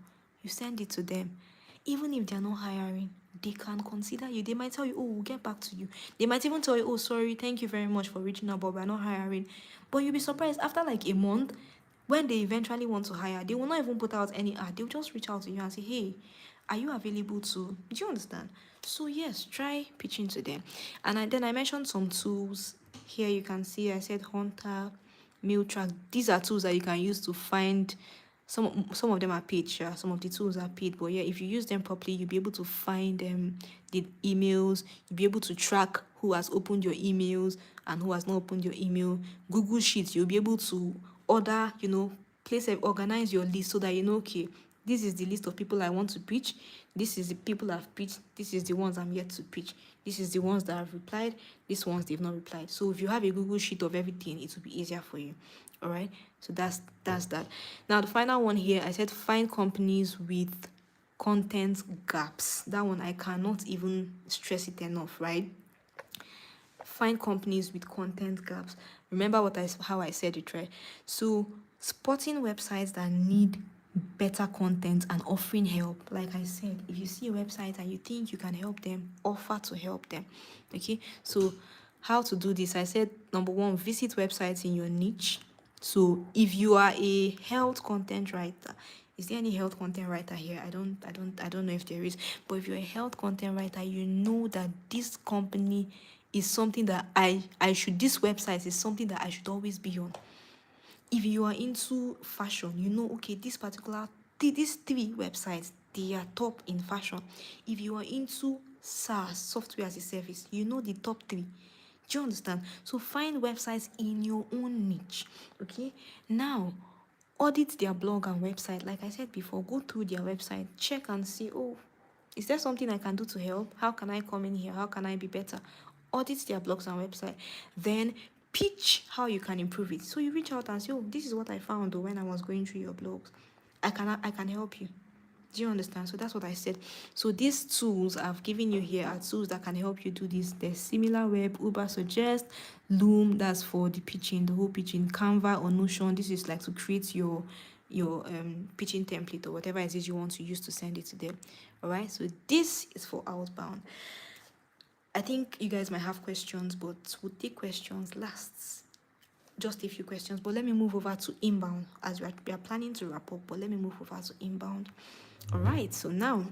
You send it to them. Even if they're not hiring, they can consider you. They might tell you, oh, we'll get back to you. They might even tell you, oh, sorry, thank you very much for reaching out, but we're not hiring. But you'll be surprised, after like a month, when they eventually want to hire, they will not even put out any ad. They'll just reach out to you and say, hey, are you available to? Do you understand? So yes, try pitching to them. And then I mentioned some tools. Here you can see I said Hunter, Mailtrack. These are tools that you can use to find. Some of them are paid, sure. Some of the tools are paid, but yeah, if you use them properly, you'll be able to find the emails. You'll be able to track who has opened your emails and who has not opened your email. Google Sheets, you'll be able to order, organize your list so that okay, This is the list of people I want to pitch. This is the people I've pitched. This is the ones I'm yet to pitch. This is the ones that have replied. These ones they've not replied. So if you have a Google sheet of everything, it will be easier for you. All right. So that's that. Now the final one here, I said find companies with content gaps. That one I cannot even stress it enough, right? Find companies with content gaps. Remember how I said it, right? So spotting websites that need better content and offering help. Like I said, if you see a website and you think you can help them, offer to help them. Okay, so how to do this? I said number one, visit websites in your niche. So if you are a health content writer, is there any health content writer here? I don't know if there is, but if you're a health content writer, you know that this company is something that this website is something that I should always be on. If you are into fashion, you know, okay, these three websites, they are top in fashion. If you are into SaaS, software as a service, you know the top three. Do you understand? So find websites in your own niche. Okay, now audit their blog and website. Like I said before, go through their website, check and see, oh, is there something I can do to help? How can I come in here? How can I be better? Audit their blogs and website. Then pitch how you can improve it. So you reach out and say, oh, this is what I found when I was going through your blogs. I can help you. Do you understand? So that's what I said. So these tools I've given you here are tools that can help you do this. There's SimilarWeb, Uber Suggest, Loom, that's for the pitching, the whole pitching, Canva or Notion. This is like to create your pitching template or whatever it is you want to use to send it to them. All right, so this is for Outbound. I think you guys might have questions, but we'll take questions last. Just a few questions, but let me move over to Inbound as we are planning to wrap up, but let me move over to Inbound. All right, so now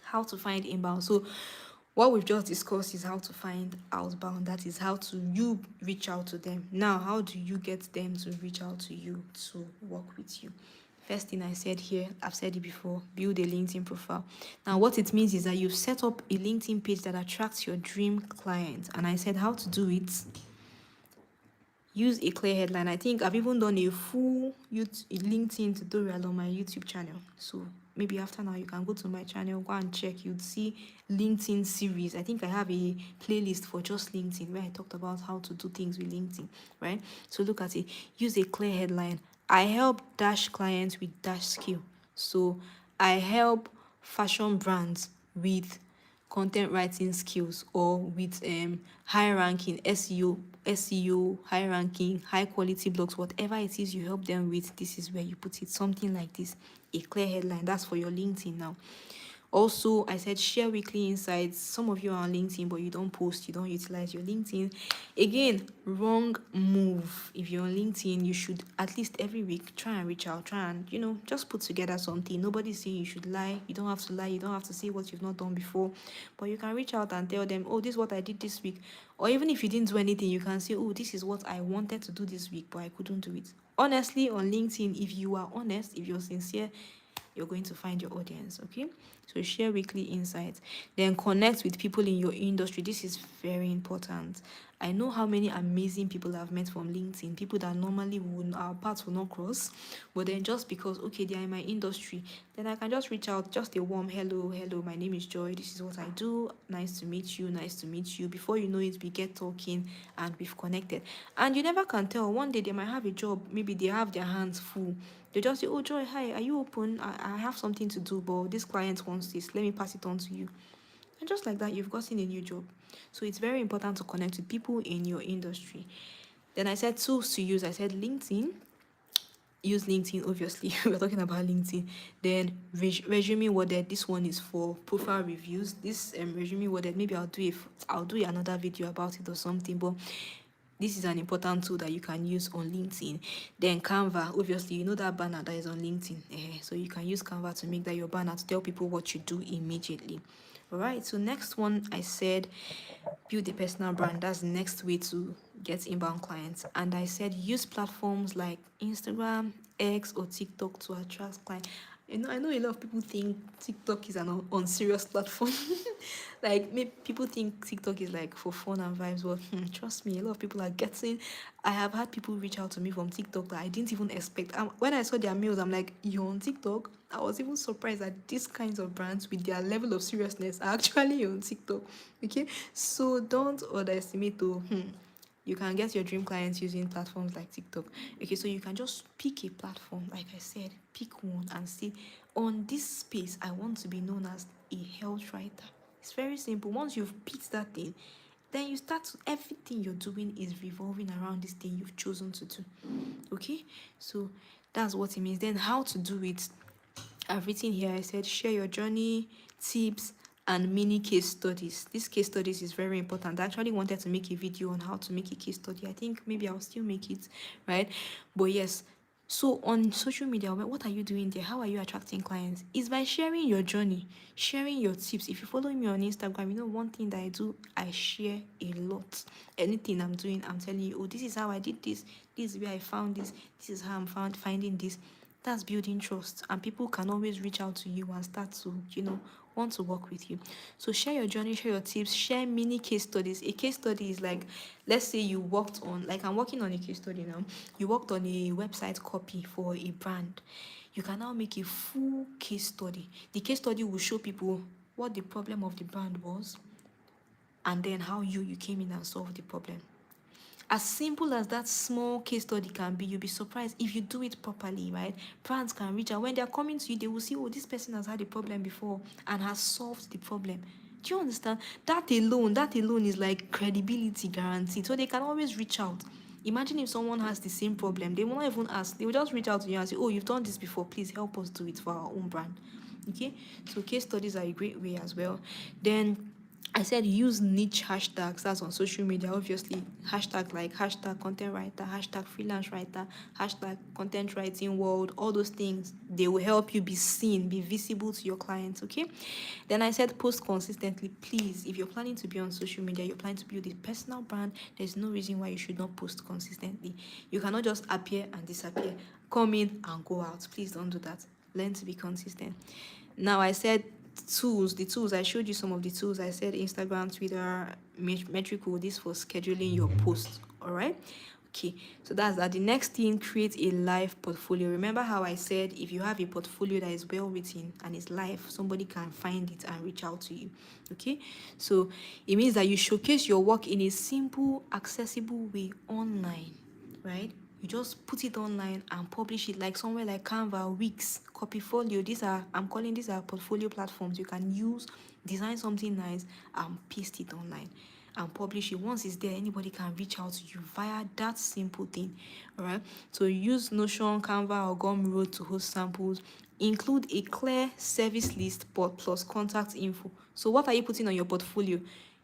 how to find Inbound. So what we've just discussed is how to find Outbound. That is how to you reach out to them. Now, how do you get them to reach out to you to work with you? First thing I said here, I've said it before, build a LinkedIn profile. Now, what it means is that you've set up a LinkedIn page that attracts your dream client. And I said how to do it. Use a clear headline. I think I've even done a full LinkedIn tutorial on my YouTube channel. So maybe after now you can go to my channel, go and check. You'd see LinkedIn series. I think I have a playlist for just LinkedIn where I talked about how to do things with LinkedIn, right? So look at it. Use a clear headline. I help dash clients with dash skill. So I help fashion brands with content writing skills, or with high ranking SEO, high ranking, high quality blogs, whatever it is you help them with. This is where you put it, something like this, a clear headline. That's for your LinkedIn. Now also, I said share weekly insights. Some of you are on LinkedIn, but you don't post, you don't utilize your LinkedIn. Again, wrong move. If you're on LinkedIn, you should at least every week try and reach out, try and, just put together something. Nobody's saying you should lie. You don't have to lie. You don't have to say what you've not done before. But you can reach out and tell them, oh, this is what I did this week. Or even if you didn't do anything, you can say, oh, this is what I wanted to do this week, but I couldn't do it. Honestly, on LinkedIn, if you are honest, if you're sincere, you're going to find your audience. Okay, so share weekly insights, then connect with people in your industry. This is very important. I know how many amazing people I've met from LinkedIn, people that normally our paths will not cross, but then just because, okay, they are in my industry, then I can just reach out, just a warm hello, my name is Joy, this is what I do, nice to meet you. Before you know it, we get talking and we've connected. And you never can tell, one day they might have a job, maybe they have their hands full. They just say, oh, Joy, hi, are you open? I have something to do, but this client wants this. Let me pass it on to you. And just like that, you've gotten a new job. So it's very important to connect with people in your industry. Then I said tools to use. I said LinkedIn. Use LinkedIn, obviously. We're talking about LinkedIn. Then resume worded. This one is for profile reviews. This resume worded, maybe I'll do another video about it or something, but this is an important tool that you can use on LinkedIn. Then Canva, obviously, you know that banner that is on LinkedIn. So you can use Canva to make that your banner to tell people what you do immediately. All right, so next one, I said build a personal brand. That's the next way to get inbound clients. And I said use platforms like Instagram, X, or TikTok to attract clients. I know a lot of people think TikTok is an unserious platform. Like, maybe people think TikTok is like for fun and vibes, but trust me, a lot of people are getting. I have had people reach out to me from TikTok that I didn't even expect. When I saw their mails, I'm like, you're on TikTok? I was even surprised that these kinds of brands with their level of seriousness are actually on TikTok. Okay, so don't underestimate to you can get your dream clients using platforms like TikTok. Okay, so you can just pick a platform, like I said, pick one and say, on this space, I want to be known as a health writer. It's very simple. Once you've picked that thing, then you start to, everything you're doing is revolving around this thing you've chosen to do. Okay, so that's what it means. Then how to do it, I've written here, I said share your journey, tips, and mini case studies. This case studies is very important. I actually wanted to make a video on how to make a case study. I think maybe I'll still make it, right? But yes, so on social media, what are you doing there? How are you attracting clients? It's by sharing your journey, sharing your tips. If you follow me on Instagram, you know one thing that I do, I share a lot. Anything I'm doing, I'm telling you, oh, this is how I did this. This is where I found this. This is how I'm finding this. That's building trust, and people can always reach out to you and start to want to work with you. So share your journey, share your tips, share mini case studies. A case study is like, let's say you worked on, like I'm working on a case study now, you worked on a website copy for a brand. You can now make a full case study. The case study will show people what the problem of the brand was, and then how you came in and solved the problem. As simple as that small case study can be, you'll be surprised if you do it properly, right? Brands can reach out. When they're coming to you, they will see, oh, this person has had a problem before and has solved the problem. Do you understand? That alone is like credibility guaranteed. So they can always reach out. Imagine if someone has the same problem, they will not even ask. They will just reach out to you and say, oh, you've done this before, please help us do it for our own brand. Okay, so case studies are a great way as well. Then I said use niche hashtags. That's on social media, obviously. Hashtag like hashtag content writer, hashtag freelance writer, hashtag content writing world, all those things. They will help you be seen, be visible to your clients, okay? Then I said post consistently. Please, if you're planning to be on social media, you're planning to build a personal brand, there's no reason why you should not post consistently. You cannot just appear and disappear, come in and go out. Please don't do that. Learn to be consistent. Now I said the tools, I showed you some of the tools. I said Instagram, Twitter, Metrical, this for scheduling your posts. All right, okay, so that's that. The next thing, create a live portfolio. Remember how I said if you have a portfolio that is well written and is live, somebody can find it and reach out to you. Okay, so it means that you showcase your work in a simple, accessible way online, right? You just put it online and publish it, like somewhere like Canva, Wix, Copyfolio. I'm calling these are portfolio platforms you can use, design something nice and paste it online and publish it. Once it's there, anybody can reach out to you via that simple thing. All right, so use Notion, Canva, or Gumroad to host samples. Include a clear service list plus contact info. So what are you putting on your portfolio?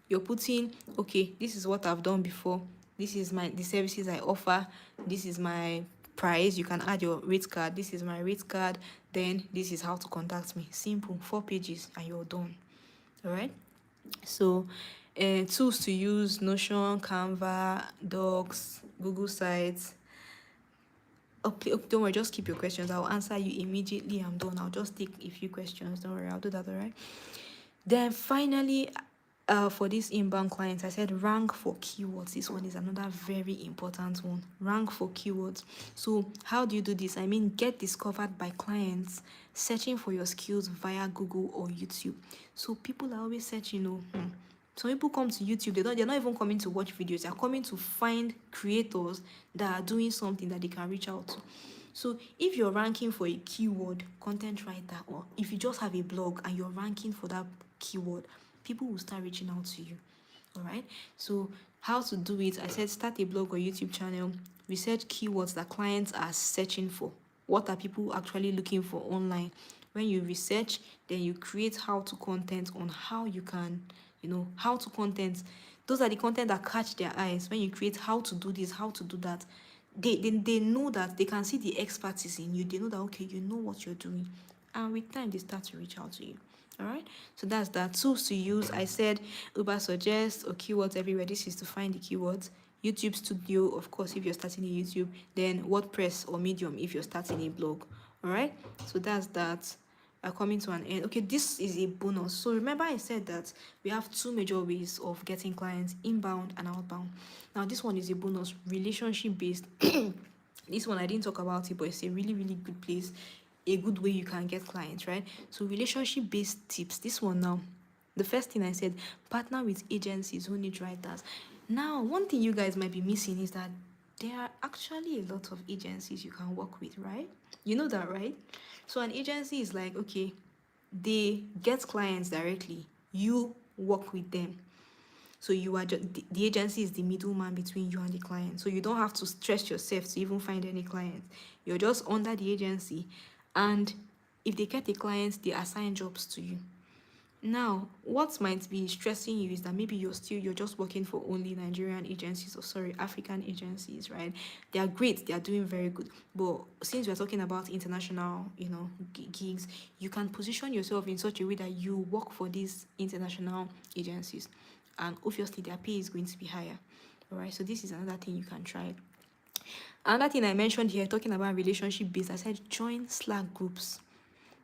You're putting, okay, this is what I've done before, this is the services I offer, this is my price. You can add your rate card. This is my rate card. Then this is how to contact me. Simple, 4 pages and you're done. All right, so tools to use: Notion, Canva, Docs, Google Sites. Okay, don't worry, just keep your questions. I'll answer you immediately. I'm done. I'll just take a few questions. Don't worry, I'll do that. All right, then finally, for this inbound clients, I said rank for keywords. This one is another very important one. Rank for keywords. So how do you do this? I mean, get discovered by clients searching for your skills via Google or YouTube. So people are always searching. Some people come to YouTube, they're not even coming to watch videos, they're coming to find creators that are doing something that they can reach out to. So if you're ranking for a keyword, content writer, or if you just have a blog and you're ranking for that keyword, people will start reaching out to you. All right, so how to do it? I said start a blog or YouTube channel, research keywords that clients are searching for. What are people actually looking for online? When you research, then you create how-to content on how you can, how-to content. Those are the content that catch their eyes. When you create how to do this, how to do that, they know that they can see the expertise in you. They know that, okay, you know what you're doing, and with time they start to reach out to you. All right, so that's that. Tools to use, I said Uber Suggest or keywords everywhere. This is to find the keywords. YouTube Studio, of course, if you're starting a YouTube. Then WordPress or Medium if you're starting a blog. All right, so that's that. Coming to an end. Okay, this is a bonus. So remember I said that we have two major ways of getting clients: inbound and outbound. Now this one is a bonus, relationship based. This one I didn't talk about it, but it's a really really good place, a good way you can get clients, right? So relationship based tips. This one now, the first thing I said, partner with agencies who need writers. Now one thing you guys might be missing is that there are actually a lot of agencies you can work with, right? You know that, right? So an agency is like, okay, they get clients directly, you work with them. So you are just, the agency is the middleman between you and the client. So you don't have to stress yourself to even find any clients. You're just under the agency, and if they get a client, they assign jobs to you. Now, what might be stressing you is that maybe you're just working for only Nigerian agencies, or sorry, African agencies, right? They are great, they are doing very good. But since we're talking about international, gigs, you can position yourself in such a way that you work for these international agencies, and obviously their pay is going to be higher. All right, so this is another thing you can try. Another thing I mentioned here, talking about relationship based, I said join Slack groups.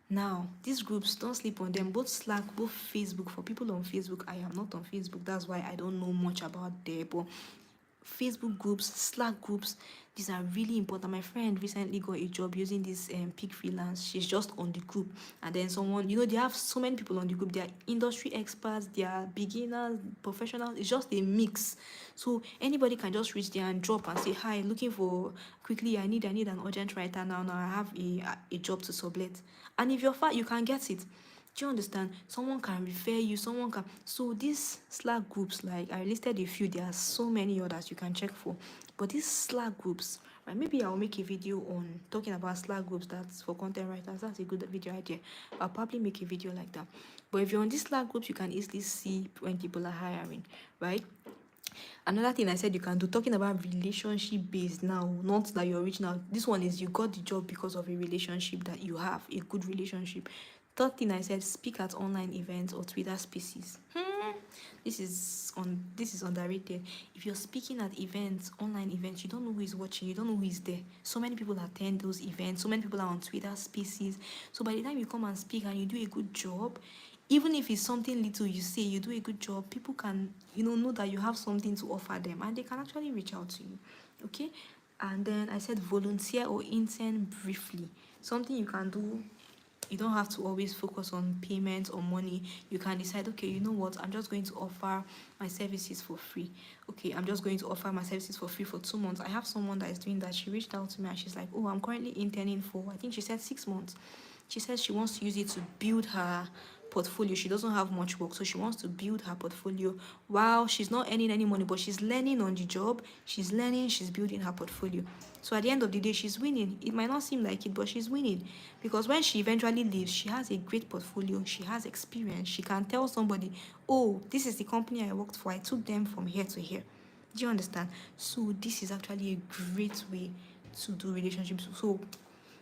Now, these groups, don't sleep on them. Both Slack, both Facebook. For people on Facebook, I am not on Facebook. That's why I don't know much about there. But Facebook groups, Slack groups, these are really important. My friend recently got a job using this Peak Freelance. She's just on the group, and then someone, they have so many people on the group. They are industry experts, they are beginners, professionals. It's just a mix. So anybody can just reach there and drop and say, hi, looking for quickly, I need an urgent writer now. I have a job to sublet. And if you're far, you can get it. Do you understand? Someone can refer you, someone can. So these Slack groups, like I listed a few, there are so many others you can check for. But these Slack groups, right? Maybe I'll make a video on talking about Slack groups that's for content writers. That's a good video idea. I'll probably make a video like that. But if you're on these Slack groups, you can easily see when people are hiring, right? Another thing I said you can do, talking about relationship based now, not that you're reaching out. This one is you got the job because of a relationship that you have, a good relationship. Third thing I said, speak at online events or Twitter spaces. This is underrated. If you're speaking at events, online events, you don't know who is watching, you don't know who is there. So many people attend those events, so many people are on Twitter spaces. So by the time you come and speak and you do a good job, even if it's something little you say, you do a good job, people can know that you have something to offer them, and they can actually reach out to you. Okay. And then I said volunteer or intern briefly, something you can do. You don't have to always focus on payment or money. You can decide, okay, you know what, I'm just going to offer my services for free. Okay, I'm just going to offer my services for free for 2 months. I have someone that is doing that. She reached out to me and she's like, oh, I'm currently interning for, I think she said 6 months. She says she wants to use it to build her portfolio. She doesn't have much work, so she wants to build her portfolio while she's not earning any money, but she's learning on the job. She's learning, she's building her portfolio. So at the end of the day, she's winning. It might not seem like it, but she's winning, because when she eventually leaves, she has a great portfolio, she has experience, she can tell somebody, oh, this is the company I worked for, I took them from here to here. Do you understand? So this is actually a great way to do relationships. So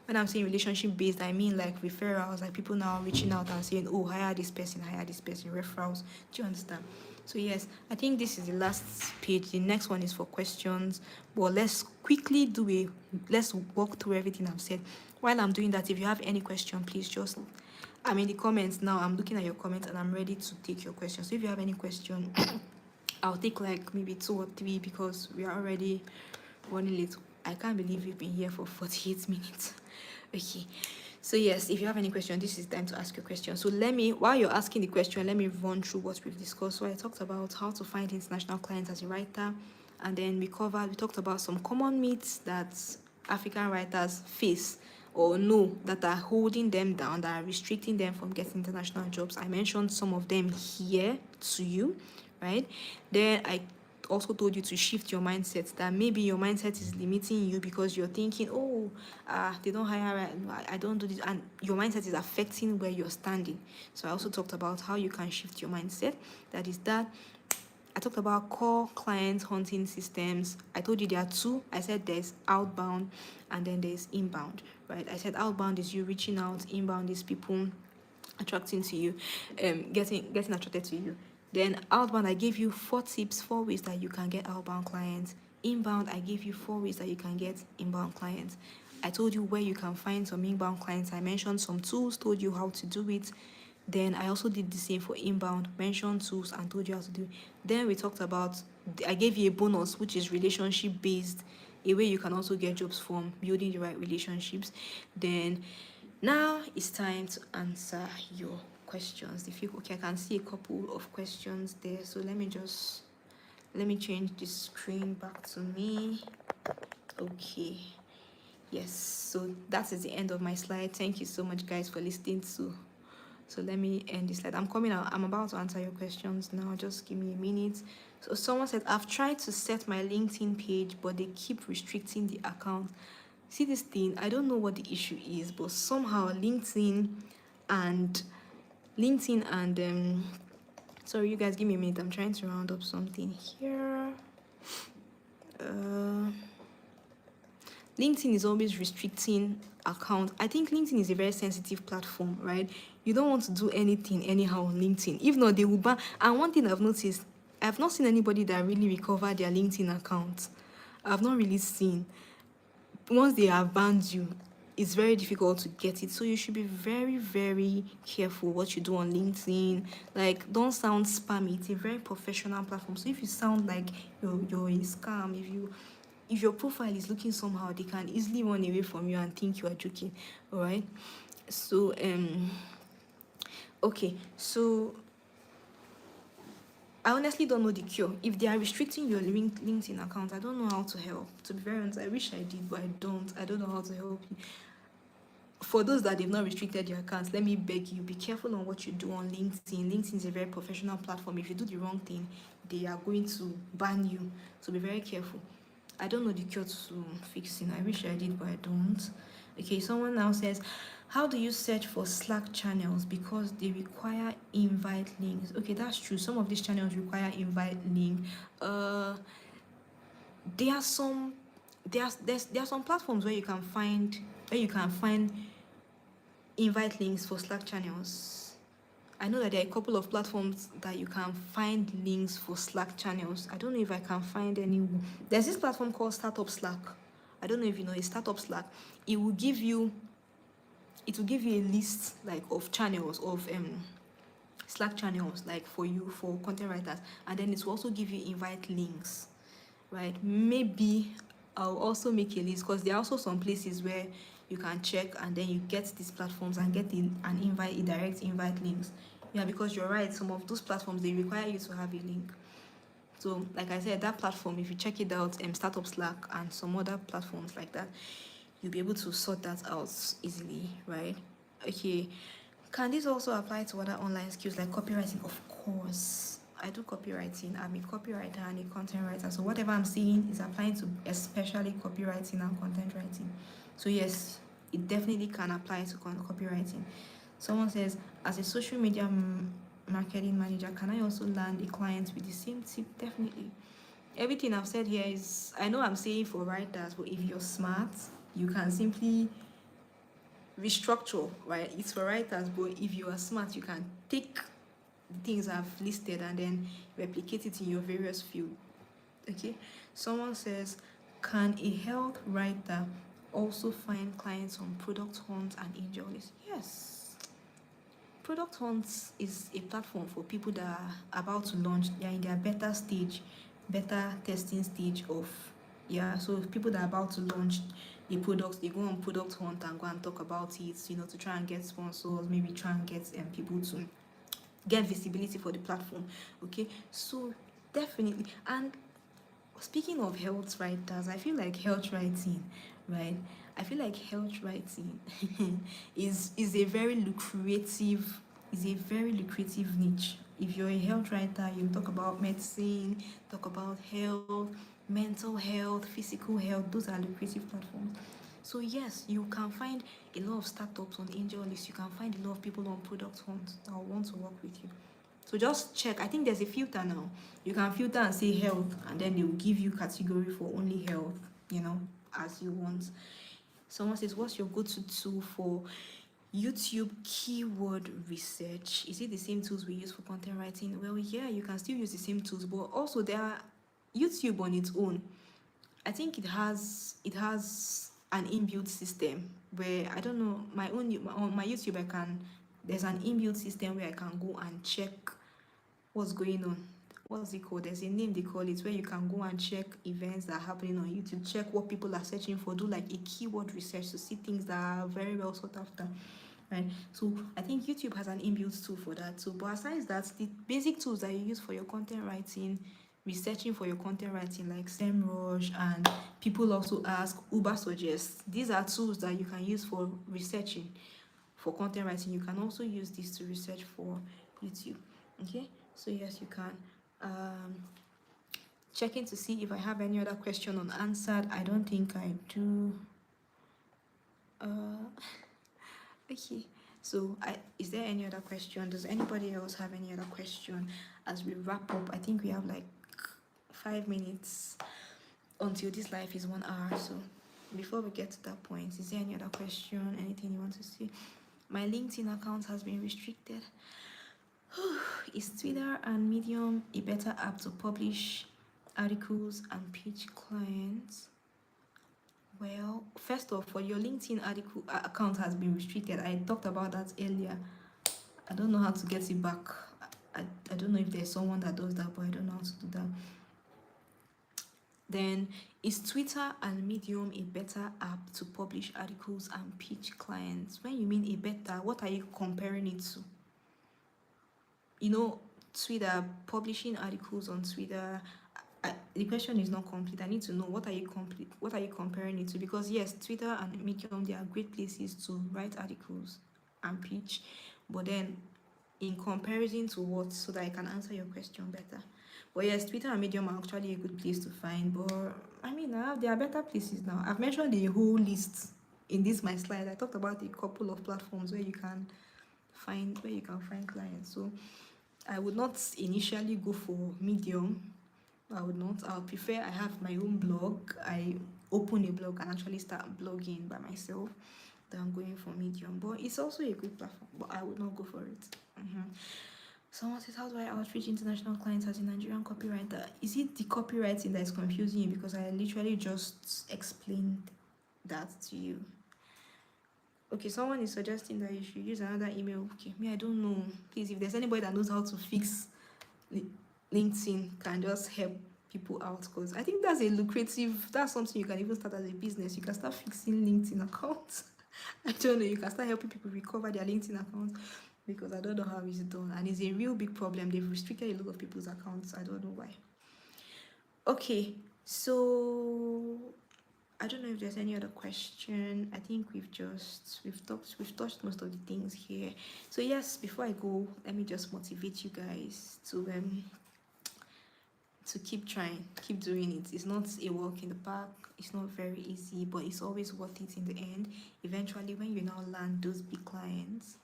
when I'm saying relationship based, I mean like referrals, like people now reaching out and saying, oh, hire this person, referrals. Do you understand? So yes, I think this is the last page. The next one is for questions. But let's quickly let's walk through everything I've said. While I'm doing that, if you have any question, please just, I'm in the comments now. I'm looking at your comments and I'm ready to take your questions. So if you have any question, I'll take like maybe 2 or 3 because we are already running late. I can't believe we've been here for 48 minutes. Okay, so yes, if you have any question, this is time to ask your question. So while you're asking the question, let me run through what we've discussed. So I talked about how to find international clients as a writer, and then we talked about some common myths that African writers face or know that are holding them down, that are restricting them from getting international jobs. I mentioned some of them here to you, right? Then I also told you to shift your mindset, that maybe your mindset is limiting you because you're thinking, oh, they don't hire, I don't do this, and your mindset is affecting where you're standing. So I also talked about how you can shift your mindset. That is that. I talked about core client hunting systems. I told you there are 2. I said there's outbound and then there's inbound, right? I said outbound is you reaching out, inbound is people attracting to you, getting attracted to you. Then outbound, I gave you 4 tips, 4 ways that you can get outbound clients. Inbound, I gave you 4 ways that you can get inbound clients. I told you where you can find some inbound clients. I mentioned some tools, told you how to do it. Then I also did the same for inbound, mentioned tools and told you how to do it. Then we talked about, I gave you a bonus, which is relationship based, a way you can also get jobs from building the right relationships. Then now it's time to answer your questions. If you, okay, I can see a couple of questions there. So let me change the screen back to me. Okay. Yes, so that is the end of my slide. Thank you so much, guys, for listening to. So let me end this slide. I'm coming out. I'm about to answer your questions now. Just give me a minute. So someone said, I've tried to set my LinkedIn page, but they keep restricting the account. See this thing? I don't know what the issue is, but somehow LinkedIn and sorry, you guys, give me a minute. I'm trying to round up something here. LinkedIn is always restricting account. I think LinkedIn is a very sensitive platform, right? You don't want to do anything anyhow on LinkedIn. If not, they will ban. And one thing I've noticed, I've not seen anybody that really recover their LinkedIn account. I've not really seen. Once they have banned you, it's very difficult to get it. So you should be very, very careful what you do on LinkedIn. Like, don't sound spammy. It's a very professional platform. So if you sound like you're a scam, if your profile is looking somehow, they can easily run away from you and think you are joking. All right. So okay. So I honestly don't know the cure. If they are restricting your LinkedIn account, I don't know how to help. To be very honest, I wish I did, but I don't. I don't know how to help you. For those that they've not restricted your accounts, let me beg you, be careful on what you do on LinkedIn. LinkedIn is a very professional platform. If you do the wrong thing, they are going to ban you. So be very careful. I don't know the cure to fixing. I wish I did, but I don't. Okay, someone now says, how do you search for Slack channels? Because they require invite links. Okay, that's true. Some of these channels require invite link. There are some platforms where you can find invite links for Slack channels. I know that there are a couple of platforms that you can find links for Slack channels. I don't know if I can find any. There's this platform called Startup Slack. I don't know if you know, a Startup Slack. It will give you a list like of channels, of Slack channels, like for content writers, and then it will also give you invite links, right? Maybe I'll also make a list, because there are also some places where you can check and then you get these platforms and get a direct invite links. Yeah, because you're right, some of those platforms, they require you to have a link. So like I said, that platform, if you check it out, Startup Slack and some other platforms like that, you'll be able to sort that out easily, right? Okay, can this also apply to other online skills like copywriting? Of course, I do copywriting. I'm a copywriter and a content writer, so whatever I'm saying is applying to especially copywriting and content writing. So yes, it definitely can apply to copywriting. Someone says, as a social media marketing manager, can I also land a client with the same tip? Definitely. Everything I've said here is, I know I'm saying for writers, but if you're smart, you can simply restructure, right? It's for writers, but if you are smart, you can take the things I've listed and then replicate it in your various fields. Okay. Someone says, can a health writer also find clients on Product Hunt and Angel List? Yes. Product Hunt is a platform for people that are about to launch. They are in their beta testing stage of, so people that are about to launch the products, they go on Product Hunt and go and talk about it, to try and get sponsors, maybe try and get people to get visibility for the platform. Okay, so definitely. And speaking of health writers, I feel like health writing, right? I feel like health writing is a very lucrative niche. If you're a health writer, you talk about medicine, talk about health, mental health, physical health. Those are lucrative platforms. So yes, you can find a lot of startups on Angel List. You can find a lot of people on Product Hunt that will want to work with you. So just check. I think there's a filter now. You can filter and say health, and then they will give you category for only health, as you want. Someone says, what's your go-to tool for YouTube keyword research? Is it the same tools we use for content writing? Well, yeah, you can still use the same tools, but also there are YouTube on its own. I think it has an inbuilt system where, I don't know, on my YouTube, there's an inbuilt system where I can go and check what's going on. What's it called? There's a name they call it, where you can go and check events that are happening on YouTube, check what people are searching for, do like a keyword research to see things that are very well sought after. Right, so I think YouTube has an inbuilt tool for that too. But aside that, the basic tools that you use for your content writing, researching for your content writing, like SEMrush, and people also ask, Uber suggests, these are tools that you can use for researching for content writing. You can also use this to research for YouTube. Okay, so yes, you can. Checking to see if I have any other question unanswered. I don't think I do. Okay, so is there any other question? Does anybody else have any other question as we wrap up? I think we have like 5 minutes until this live is 1 hour. So before we get to that point, is there any other question? Anything you want to see? My LinkedIn account has been restricted. Is Twitter and Medium a better app to publish articles and pitch clients? Well, first off, for your LinkedIn account has been restricted. I talked about that earlier. I don't know how to get it back. I don't know if there's someone that does that, but I don't know how to do that. Then, is Twitter and Medium a better app to publish articles and pitch clients? When you mean a better, what are you comparing it to? You know, Twitter, publishing articles on Twitter. The question is not complete. I need to know what are you comparing it to, because yes, Twitter and Medium, they are great places to write articles and pitch, but then in comparison to what, so that I can answer your question better. But yes, Twitter and Medium are actually a good place to find, but I mean, there are better places now. I've mentioned the whole list in this my slide. I talked about a couple of platforms where you can find clients. So I would not initially go for Medium. I would not. I would prefer, I have my own blog. I open a blog and actually start blogging by myself than going for Medium. But it's also a good platform, but I would not go for it. Someone says, how do I outreach international clients as a Nigerian copywriter? Is it the copywriting that is confusing you? Because I literally just explained that to you. Okay, someone is suggesting that you should use another email. Okay, me, I don't know. Please, if there's anybody that knows how to fix LinkedIn, can just help people out, because I think that's something you can even start as a business. You can start fixing LinkedIn accounts. I don't know, you can start helping people recover their LinkedIn accounts, because I don't know how it's done, and it's a real big problem. They've restricted a lot of people's accounts. I don't know why. Okay, so I don't know if there's any other question. I think we've touched most of the things here. So yes, before I go, let me just motivate you guys to keep trying, keep doing it. It's not a walk in the park. It's not very easy, but it's always worth it in the end. Eventually, when you now land those big clients.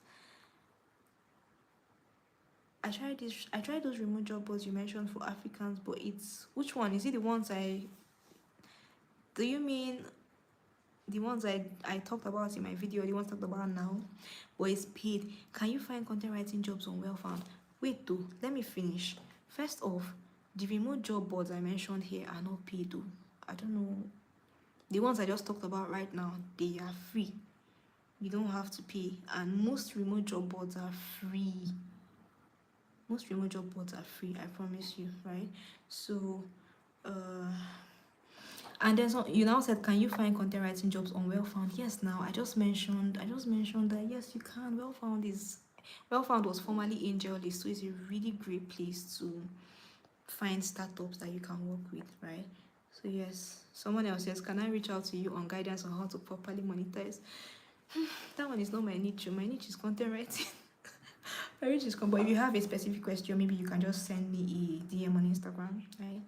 I tried those remote job boards you mentioned for Africans, but which one? Is it the ones do you mean the ones I talked about in my video, the ones talked about now? But it's paid. Can you find content writing jobs on Wellfound? Wait though, let me finish. First off, the remote job boards I mentioned here are not paid though. I don't know. The ones I just talked about right now, they are free. You don't have to pay. And most remote job boards are free. Most remote job boards are free, I promise you, right? So, and then you now said, can you find content writing jobs on Wellfound? Yes, now I just mentioned that yes, you can. Wellfound was formerly AngelList, so it's a really great place to find startups that you can work with, right? So yes, someone else says, can I reach out to you on guidance on how to properly monetize? That one is not my niche. My niche is content writing. My niche is but if you have a specific question, maybe you can just send me a DM on Instagram, right?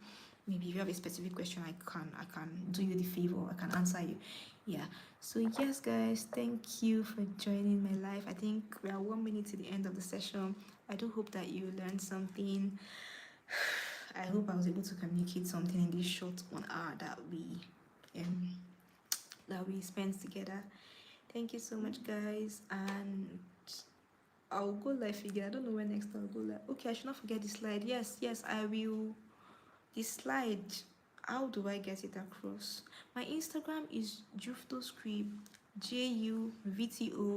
Maybe if you have a specific question, I can do you the favor. I can answer you. Yeah. So yes, guys, thank you for joining my live. I think we are 1 minute to the end of the session. I do hope that you learned something. I hope I was able to communicate something in this short 1 hour that we spent together. Thank you so much, guys, and I'll go live again. I don't know when next I'll go live. Okay, I should not forget the slide. Yes, I will. The slide, how do I get it across? My Instagram is juftoscrib, JUVTOSCRIB.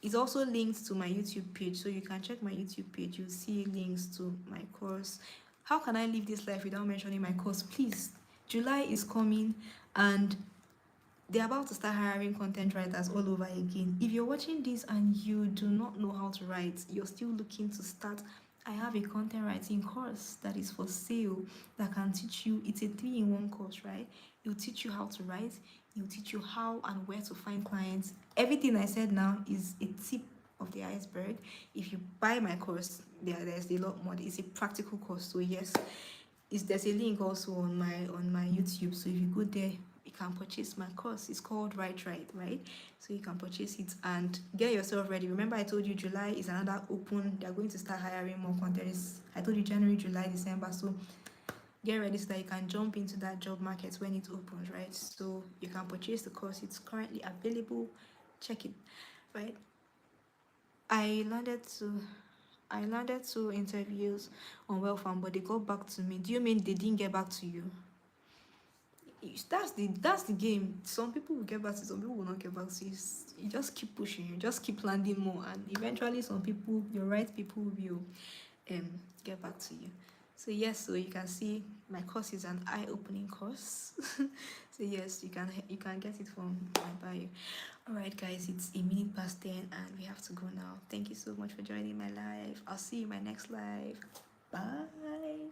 It's also linked to my YouTube page, so you can check my YouTube page. You'll see links to my course. How can I live this life without mentioning my course? Please, July is coming, and they're about to start hiring content writers all over again. If you're watching this and you do not know how to write, you're still looking to start, I have a content writing course that is for sale that can teach you. It's a 3-in-1 course, right? It'll teach you how to write, it'll teach you how and where to find clients. Everything I said now is a tip of the iceberg. If you buy my course, there's a lot more. It's a practical course, so yes, there's a link also on my YouTube. So if you go there, you can purchase my course. It's called Right, right? So you can purchase it and get yourself ready. Remember, I told you July is another open. They're going to start hiring more content. I told you January, July, December. So get ready so that you can jump into that job market when it opens, right? So you can purchase the course. It's currently available. Check it, right? I landed 2 interviews on Wellfarm, but they got back to me. Do you mean they didn't get back to you? That's the game. Some people will get back to you, some people will not get back to you. You just keep pushing, you just keep landing more, and eventually some people, your right people, will get back to you. So yes, so you can see my course is an eye-opening course. So yes, you can get it from my bio. All right, guys, it's 10:01 and we have to go now. Thank you so much for joining my live. I'll see you in my next live. Bye.